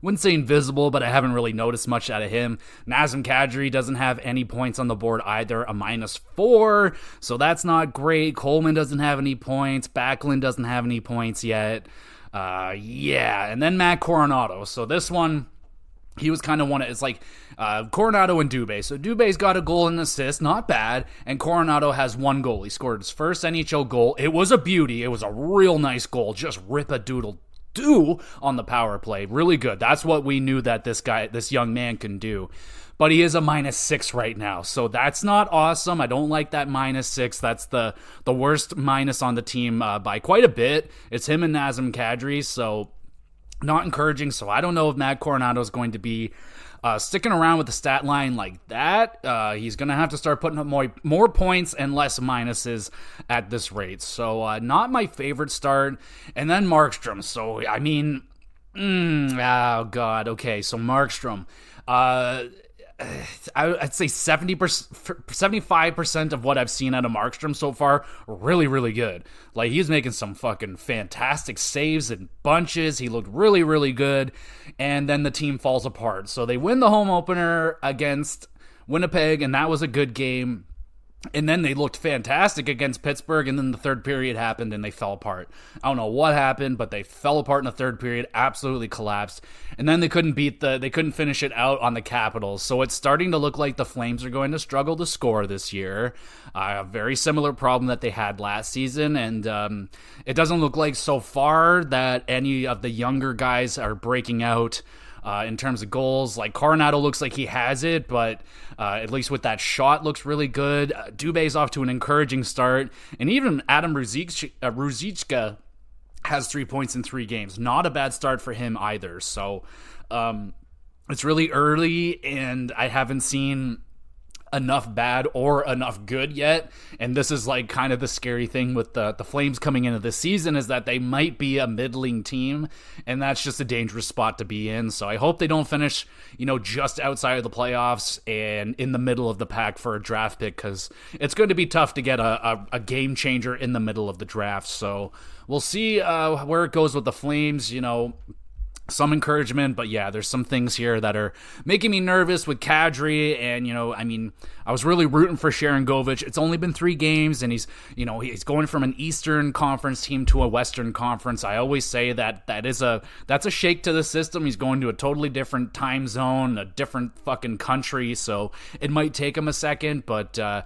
wouldn't say invisible, but I haven't really noticed much out of him. Nazem Kadri doesn't have any points on the board either, a -4, so that's not great. Coleman doesn't have any points. Backlund doesn't have any points yet. And then Matt Coronado. So this one, he was kind of it's like Coronado and Dubé. So Dubé's got a goal and assist, not bad, and Coronado has 1 goal. He scored his first NHL goal. It was a beauty. It was a real nice goal. Just rip-a-doodle-do on the power play. Really good. That's what we knew that this young man can do. But he is a -6 right now, so that's not awesome. I don't like that -6. That's the worst minus on the team by quite a bit. It's him and Nazem Kadri, so not encouraging. So I don't know if Matt Coronado is going to be sticking around with the stat line like that. He's going to have to start putting up more points and less minuses at this rate. So not my favorite start. And then Markstrom. So, I mean, oh, God. Okay, so Markstrom. I'd say 75% of what I've seen out of Markstrom so far, really, really good. Like, he's making some fucking fantastic saves in bunches. He looked really, really good. And then the team falls apart. So they win the home opener against Winnipeg, and that was a good game. And then they looked fantastic against Pittsburgh, and then the third period happened, and they fell apart. I don't know what happened, but they fell apart in the third period, absolutely collapsed. And then they couldn't finish it out on the Capitals. So it's starting to look like the Flames are going to struggle to score this year. A very similar problem that they had last season, and it doesn't look like so far that any of the younger guys are breaking out. In terms of goals, like Coronado looks like he has it, but at least with that shot looks really good. Dubé's off to an encouraging start, and even Adam Ruzicka has 3 points in 3 games. Not a bad start for him either. So it's really early, and I haven't seen enough bad or enough good yet, and this is like kind of the scary thing with the Flames coming into this season, is that they might be a middling team, and that's just a dangerous spot to be in. So I hope they don't finish just outside of the playoffs and in the middle of the pack for a draft pick, because it's going to be tough to get a game changer in the middle of the draft. So we'll see where it goes with the Flames. Some encouragement, but yeah, there's some things here that are making me nervous with Kadri, and I was really rooting for Sharon Govich. It's only been 3 games, and he's going from an Eastern Conference team to a Western Conference. I always say that's a shake to the system. He's going to a totally different time zone, a different fucking country, so it might take him a second, but I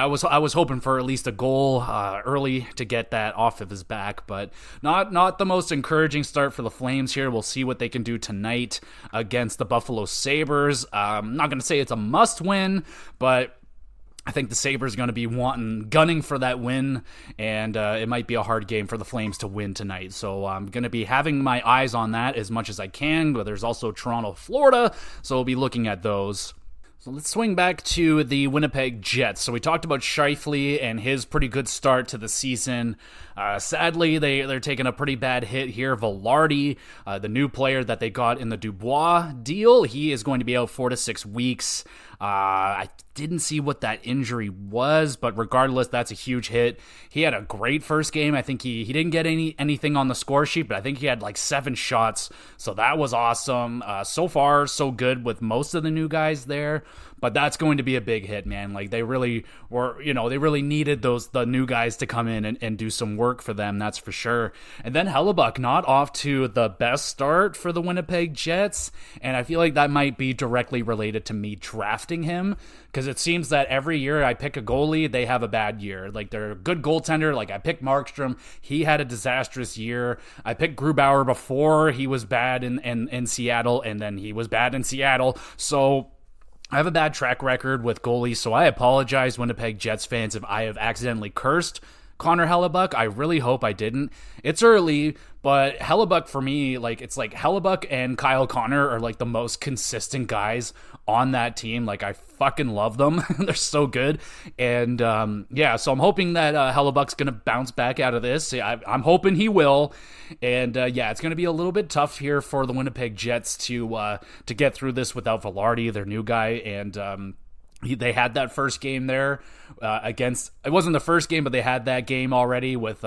was hoping for at least a goal early to get that off of his back, but not the most encouraging start for the Flames here. We'll see what they can do tonight against the Buffalo Sabres. I'm not going to say it's a must win, but I think the Sabres are going to be gunning for that win, and it might be a hard game for the Flames to win tonight. So I'm going to be having my eyes on that as much as I can, but there's also Toronto, Florida, so we'll be looking at those. So let's swing back to the Winnipeg Jets. So we talked about Scheifele and his pretty good start to the season. Sadly, they're taking a pretty bad hit here. Velarde, the new player that they got in the Dubois deal, he is going to be out 4 to 6 weeks. I didn't see what that injury was, but regardless, that's a huge hit. He had a great first game. I think he didn't get anything on the score sheet, but I think he had like 7 shots, so that was awesome. So far, so good with most of the new guys there. but that's going to be a big hit, man. Like they really were, they really needed the new guys to come in and do some work for them, that's for sure. And then Hellebuck not off to the best start for the Winnipeg Jets, and I feel like that might be directly related to me drafting him, because it seems that every year I pick a goalie, they have a bad year. Like they're a good goaltender. Like I picked Markstrom, he had a disastrous year. I picked Grubauer before he was bad in Seattle, and then he was bad in Seattle. So I have a bad track record with goalies, so I apologize, Winnipeg Jets fans, if I have accidentally cursed Connor Hellebuck. I really hope I didn't. It's early, but Hellebuck for me, like it's like Hellebuck and Kyle Connor are like the most consistent guys on that team. Like I fucking love them. They're so good. And so I'm hoping that Hellebuck's going to bounce back out of this. I'm hoping he will. And it's going to be a little bit tough here for the Winnipeg Jets to get through this without Velarde, their new guy. And they had that first game there against, it wasn't the first game, but they had that game already with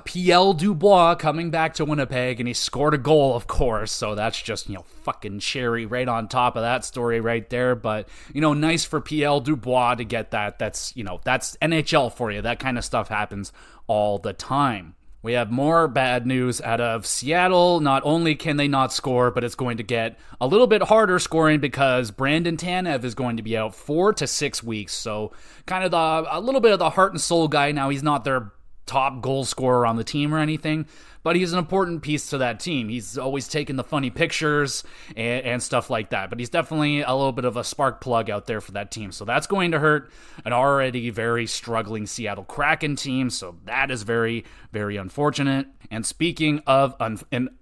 P.L. Dubois coming back to Winnipeg, and he scored a goal, of course, so that's just, fucking cherry right on top of that story right there. But, nice for P.L. Dubois to get that. That's NHL for you. That kind of stuff happens all the time. We have more bad news out of Seattle. Not only can they not score, but it's going to get a little bit harder scoring because Brandon Tanev is going to be out 4 to 6 weeks. So kind of a little bit of the heart and soul guy. Now he's not their top goal scorer on the team or anything, but he's an important piece to that team. He's always taking the funny pictures and stuff like that, but he's definitely a little bit of a spark plug out there for that team. So that's going to hurt an already very struggling Seattle Kraken team. So that is very, very unfortunate. And speaking of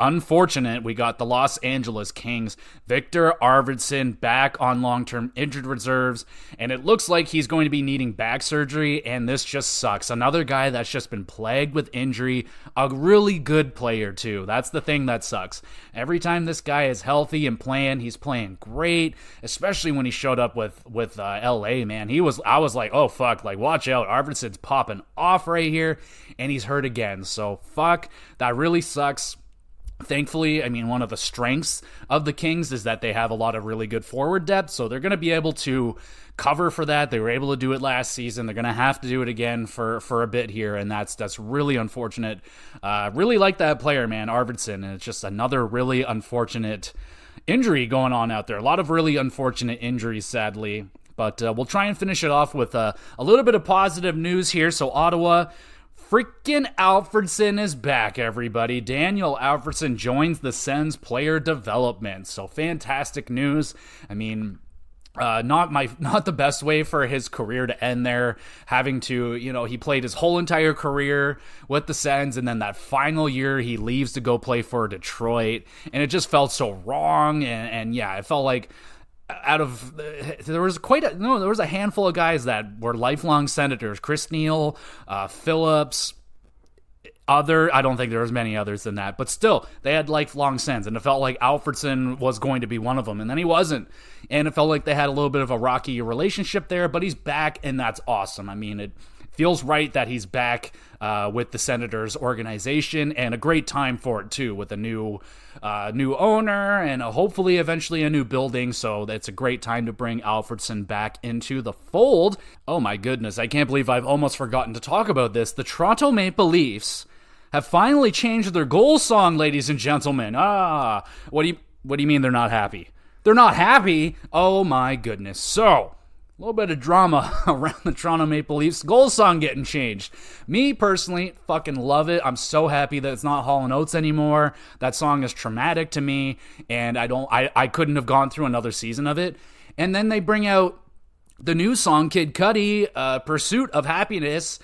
unfortunate, we got the Los Angeles Kings, Victor Arvidsson back on long-term injured reserves, and it looks like he's going to be needing back surgery, and this just sucks. Another guy that's just been plagued with injury, a really good player too. That's the thing that sucks. Every time this guy is healthy and playing, he's playing great, especially when he showed up with LA, man. I was like, oh fuck, like watch out, Arvidsson's popping off right here, and he's hurt again. So fuck, that really sucks. Thankfully, I mean, one of the strengths of the Kings is that they have a lot of really good forward depth, so they're going to be able to cover for that. They were able to do it last season. They're going to have to do it again for a bit here, and that's really unfortunate. Really like that player, man, Arvidsson, and it's just another really unfortunate injury going on out there. A lot of really unfortunate injuries, sadly, but we'll try and finish it off with a little bit of positive news here. So Ottawa, freaking Alfredsson is back, everybody. Daniel Alfredsson joins the Sens player development. So fantastic news. I mean, not the best way for his career to end there, having to, he played his whole entire career with the Sens, and then that final year he leaves to go play for Detroit, and it just felt so wrong, and yeah, it felt like there was a handful of guys that were lifelong Senators. Chris Neal, Phillips, I don't think there was many others than that, but still, they had lifelong Sens, and it felt like Alfredsson was going to be one of them, and then he wasn't, and it felt like they had a little bit of a rocky relationship there, but he's back, and that's awesome. I mean, it feels right that he's back with the Senators organization, and a great time for it too, with a new owner and hopefully eventually a new building. So it's a great time to bring Alfredsson back into the fold. Oh my goodness, I can't believe I've almost forgotten to talk about this. The Toronto Maple Leafs have finally changed their goal song, ladies and gentlemen. What do you mean they're not happy? They're not happy? Oh my goodness. So a little bit of drama around the Toronto Maple Leafs goal song getting changed. Me, personally, fucking love it. I'm so happy that it's not Hall & Oates anymore. That song is traumatic to me, and I couldn't have gone through another season of it. And then they bring out the new song, Kid Cudi, Pursuit of Happiness,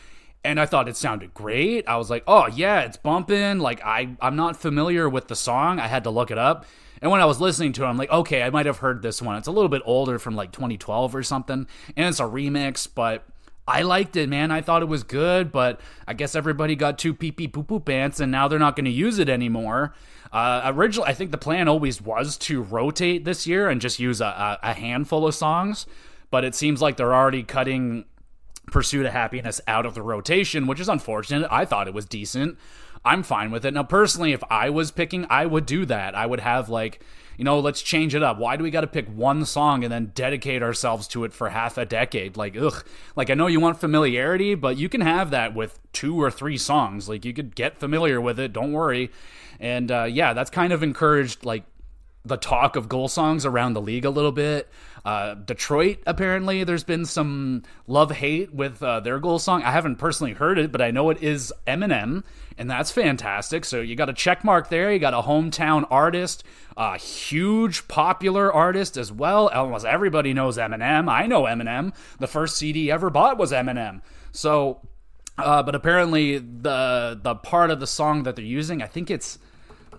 and I thought it sounded great. I was like, oh yeah, it's bumping. Like, I'm not familiar with the song. I had to look it up. And when I was listening to it, I'm like, okay, I might have heard this one. It's a little bit older, from like 2012 or something, and it's a remix, but I liked it, man. I thought it was good, but I guess everybody got too pee-pee poo-poo pants, and now they're not going to use it anymore. Originally, I think the plan always was to rotate this year and just use a handful of songs, but it seems like they're already cutting Pursuit of Happiness out of the rotation, which is unfortunate. I thought it was decent. I'm fine with it. Now, personally, if I was picking, I would do that. I would have like, let's change it up. Why do we got to pick one song and then dedicate ourselves to it for half a decade? Like, ugh. Like, I know you want familiarity, but you can have that with 2 or 3 songs. Like, you could get familiar with it. Don't worry. And yeah, that's kind of encouraged, like, the talk of goal songs around the league a little bit. Detroit, apparently, there's been some love-hate with their goal song. I haven't personally heard it, but I know it is Eminem, and that's fantastic. So you got a check mark there. You got a hometown artist, a huge popular artist as well. Almost everybody knows Eminem. I know Eminem. The first CD ever bought was Eminem. So, but apparently the part of the song that they're using, I think it's...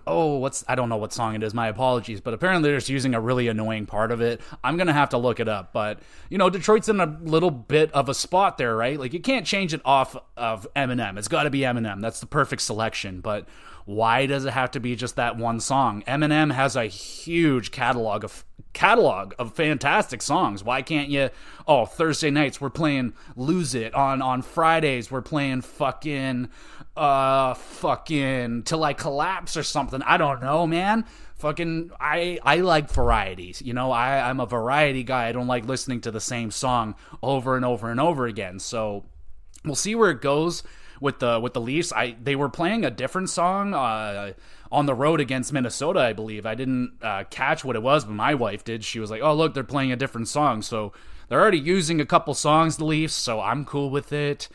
I don't know what song it is, my apologies, but apparently they're just using a really annoying part of it. I'm going to have to look it up, but, Detroit's in a little bit of a spot there, right? Like, you can't change it off of Eminem. It's got to be Eminem. That's the perfect selection, but why does it have to be just that one song? Eminem has a huge catalog of fantastic songs. Why can't you? Thursday nights we're playing Lose It. On Fridays we're playing fucking Till I Collapse or something. I don't know, man. I like varieties. I'm a variety guy. I don't like listening to the same song over and over and over again. So we'll see where it goes with the Leafs. They were playing a different song on the road against Minnesota, I believe. I didn't catch what it was, but my wife did. She was like, "Oh, look, they're playing a different song." So they're already using a couple songs, the Leafs, so I'm cool with it.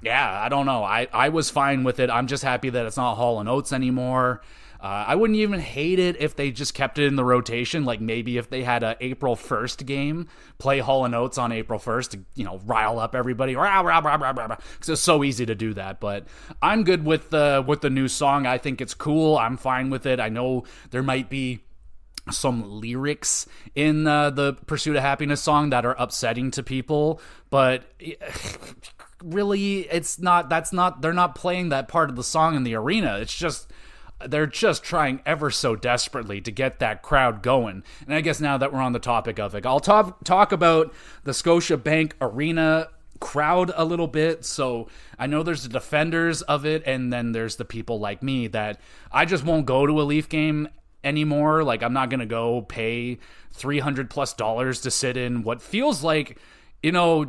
Yeah, I don't know. I was fine with it. I'm just happy that it's not Hall & Oates anymore. I wouldn't even hate it if they just kept it in the rotation. Like, maybe if they had a April 1st game, play Hall & Oates on April 1st to, rile up everybody. Because it's so easy to do that. But I'm good with the new song. I think it's cool. I'm fine with it. I know there might be some lyrics in the Pursuit of Happiness song that are upsetting to people, but really they're not playing that part of the song in the arena. It's just they're just trying ever so desperately to get that crowd going. And I guess now that we're on the topic of it, I'll talk about the Scotiabank Arena crowd a little bit. So I know there's the defenders of it, and then there's the people like me that I just won't go to a Leaf game anymore. Like, I'm not gonna go pay $300+ to sit in what feels like,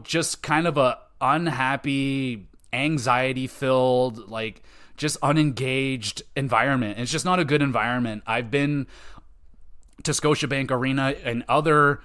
just kind of a unhappy, anxiety-filled, like, just unengaged environment. It's just not a good environment. I've been to Scotiabank Arena and other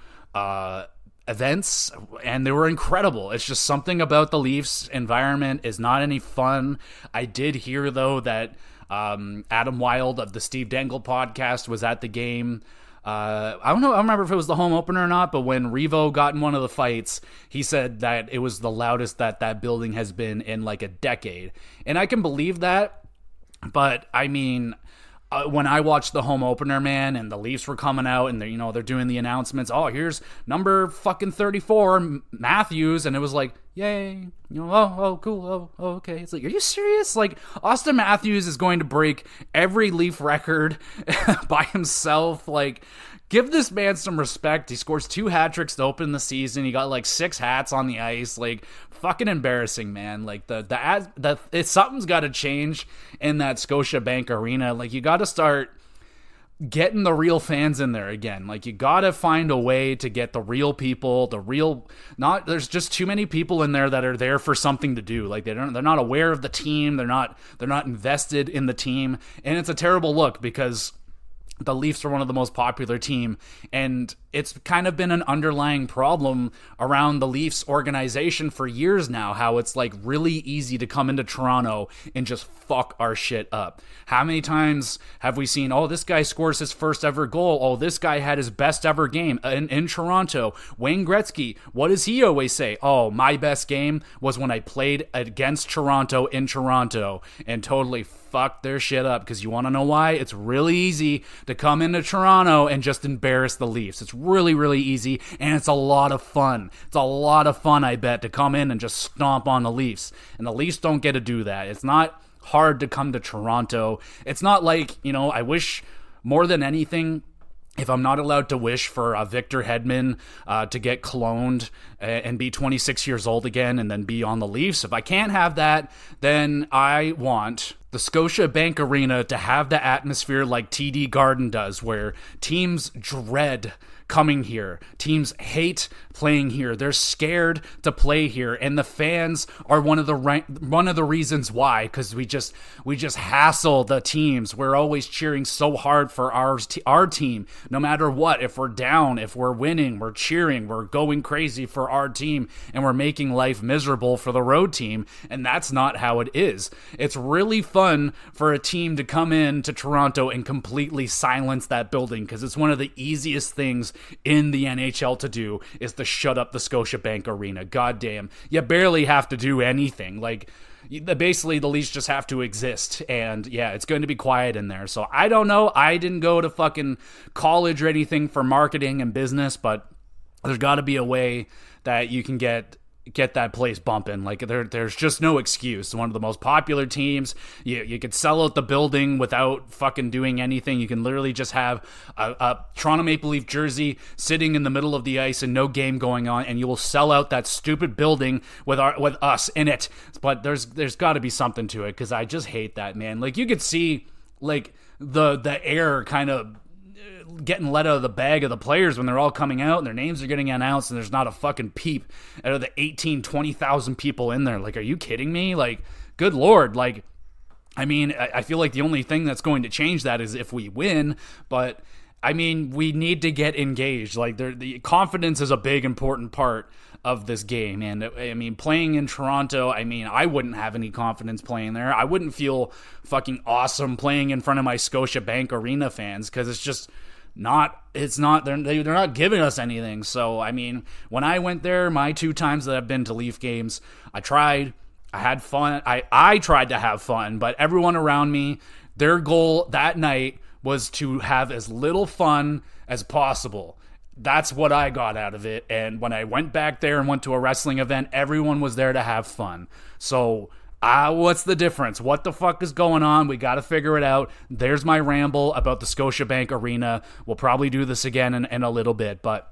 events, and they were incredible. It's just something about the Leafs environment is not any fun. I did hear, though, that Adam Wilde of the Steve Dangle podcast was at the game. I don't remember if it was the home opener or not, but when Revo got in one of the fights, he said that it was the loudest that building has been in like a decade. And I can believe that, but I mean, when I watched the home opener, man, and the Leafs were coming out and they're doing the announcements. Oh, here's number fucking 34, Matthews, and it was like, yay, oh, cool, oh, okay. It's like, are you serious? Like, Austin Matthews is going to break every Leaf record by himself. Like, give this man some respect. He scores 2 hat tricks to open the season. He got like 6 hats on the ice. Like, fucking embarrassing, man. Like, something's got to change in that Scotiabank Arena. Like, you got to start getting the real fans in there again. Like, you gotta find a way to get the real people, there's just too many people in there that are there for something to do. Like, they're not aware of the team, they're not invested in the team, and it's a terrible look because the Leafs are one of the most popular team, and it's kind of been an underlying problem around the Leafs organization for years now, how it's like really easy to come into Toronto and just fuck our shit up. How many times have we seen, oh, this guy scores his first ever goal, oh, this guy had his best ever game in Toronto. Wayne Gretzky, what does he always say? Oh, my best game was when I played against Toronto in Toronto, and totally fucked their shit up. Because you want to know why? It's really easy to come into Toronto and just embarrass the Leafs. It's really, really easy, and it's a lot of fun. It's a lot of fun, I bet, to come in and just stomp on the Leafs. And the Leafs don't get to do that. It's not hard to come to Toronto. It's not like, I wish more than anything if I'm not allowed to wish for Victor Hedman to get cloned and be 26 years old again and then be on the Leafs, if I can't have that, then I want the Scotiabank Arena to have the atmosphere like TD Garden does, where teams dread coming here. Teams hate playing here. They're scared to play here, and the fans are one of the reasons why, because we just hassle the teams. We're always cheering so hard for our team, no matter what. If we're down, if we're winning, we're cheering, we're going crazy for our team, and we're making life miserable for the road team, and that's not how it is. It's really fun for a team to come in to Toronto and completely silence that building, because it's one of the easiest things in the NHL to do, is to shut up the Scotiabank Arena. Goddamn, you barely have to do anything. Like, basically the Leafs just have to exist, and yeah, it's going to be quiet in there. So I don't know. I didn't go to fucking college or anything for marketing and business, but there's got to be a way that you can get that place bumping. Like, there's just no excuse. One of the most popular teams. You could sell out the building without fucking doing anything. You can literally just have a Toronto Maple Leaf jersey sitting in the middle of the ice and no game going on, and you will sell out that stupid building with us in it. But there's got to be something to it, because I just hate that, man. Like, you could see like the air kind of getting let out of the bag of the players when they're all coming out and their names are getting announced, and there's not a fucking peep out of the 20,000 people in there. Like, are you kidding me? Like, good Lord. Like, I mean, I feel like the only thing that's going to change that is if we win, but I mean, we need to get engaged. Like, the confidence is a big, important part of this game. And I mean, playing in Toronto, I mean, I wouldn't have any confidence playing there. I wouldn't feel fucking awesome playing in front of my Scotiabank Arena fans, because they're not giving us anything. So, I mean, when I went there, my 2 times that I've been to Leaf games, I had fun. I tried to have fun, but everyone around me, their goal that night was to have as little fun as possible. That's what I got out of it. And when I went back there and went to a wrestling event, everyone was there to have fun. So, what's the difference? What the fuck is going on? We got to figure it out. There's my ramble about the Scotiabank Arena. We'll probably do this again in a little bit, but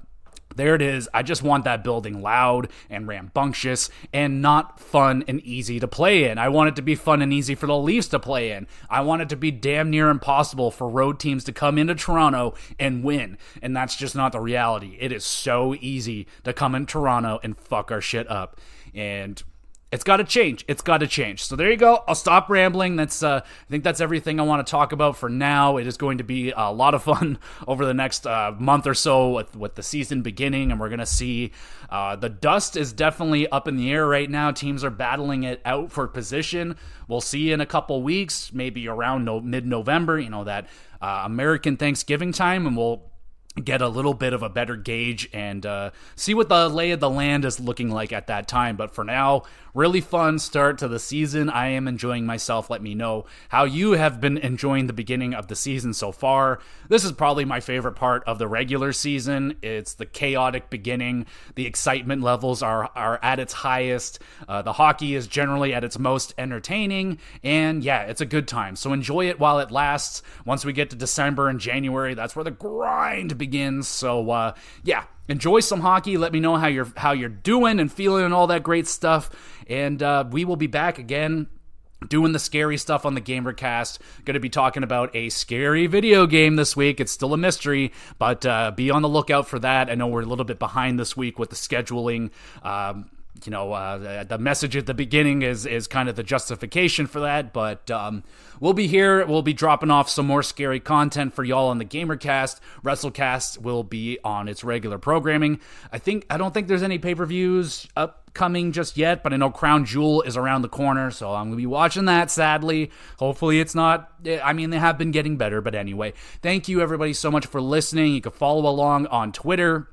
there it is. I just want that building loud and rambunctious and not fun and easy to play in. I want it to be fun and easy for the Leafs to play in. I want it to be damn near impossible for road teams to come into Toronto and win. And that's just not the reality. It is so easy to come in Toronto and fuck our shit up. And it's got to change. It's got to change. So there you go. I'll stop rambling. I think that's everything I want to talk about for now. It is going to be a lot of fun over the next month or so with the season beginning, and we're going to see the dust is definitely up in the air right now. Teams are battling it out for position. We'll see in a couple weeks, maybe around mid-November, that American Thanksgiving time, and we'll get a little bit of a better gauge and see what the lay of the land is looking like at that time. But for now, really fun start to the season. I am enjoying myself. Let me know how you have been enjoying the beginning of the season so far. This is probably my favorite part of the regular season. It's the chaotic beginning. The excitement levels are at its highest. The hockey is generally at its most entertaining. And yeah, it's a good time. So enjoy it while it lasts. Once we get to December and January, that's where the grind begins. So yeah, enjoy some hockey. Let me know how you're doing and feeling and all that great stuff. And we will be back again doing the scary stuff on the GamerCast. Going to be talking about a scary video game this week. It's still a mystery, but be on the lookout for that. I know we're a little bit behind this week with the scheduling. The message at the beginning is kind of the justification for that, but we'll be here. We'll be dropping off some more scary content for y'all on the GamerCast. WrestleCast will be on its regular programming. I don't think there's any pay-per-views upcoming just yet, but I know Crown Jewel is around the corner, so I'm going to be watching that, sadly. Hopefully it's not, I mean, they have been getting better, but anyway. Thank you, everybody, so much for listening. You can follow along on Twitter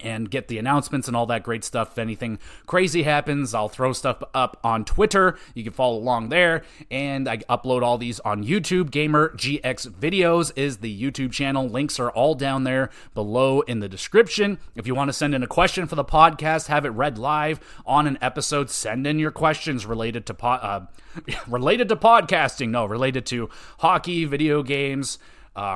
and get the announcements and all that great stuff. If anything crazy happens, I'll throw stuff up on Twitter. You can follow along there, and I upload all these on YouTube. Gamer GX Videos is the YouTube channel. Links are all down there below in the description. If you want to send in a question for the podcast, have it read live on an episode, send in your questions related to related to podcasting. No, related to hockey, video games,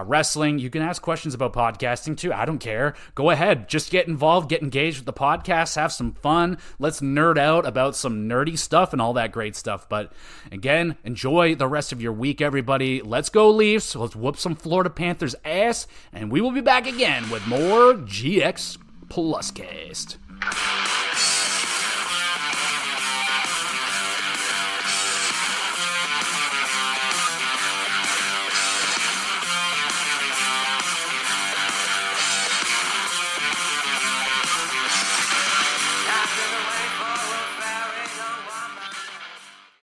wrestling. You can ask questions about podcasting too. I don't care. Go ahead. Just get involved, get engaged with the podcast, have some fun. Let's nerd out about some nerdy stuff and all that great stuff. But again, enjoy the rest of your week, everybody. Let's go Leafs. Let's whoop some Florida Panthers ass, and we will be back again with more GX Plus Cast.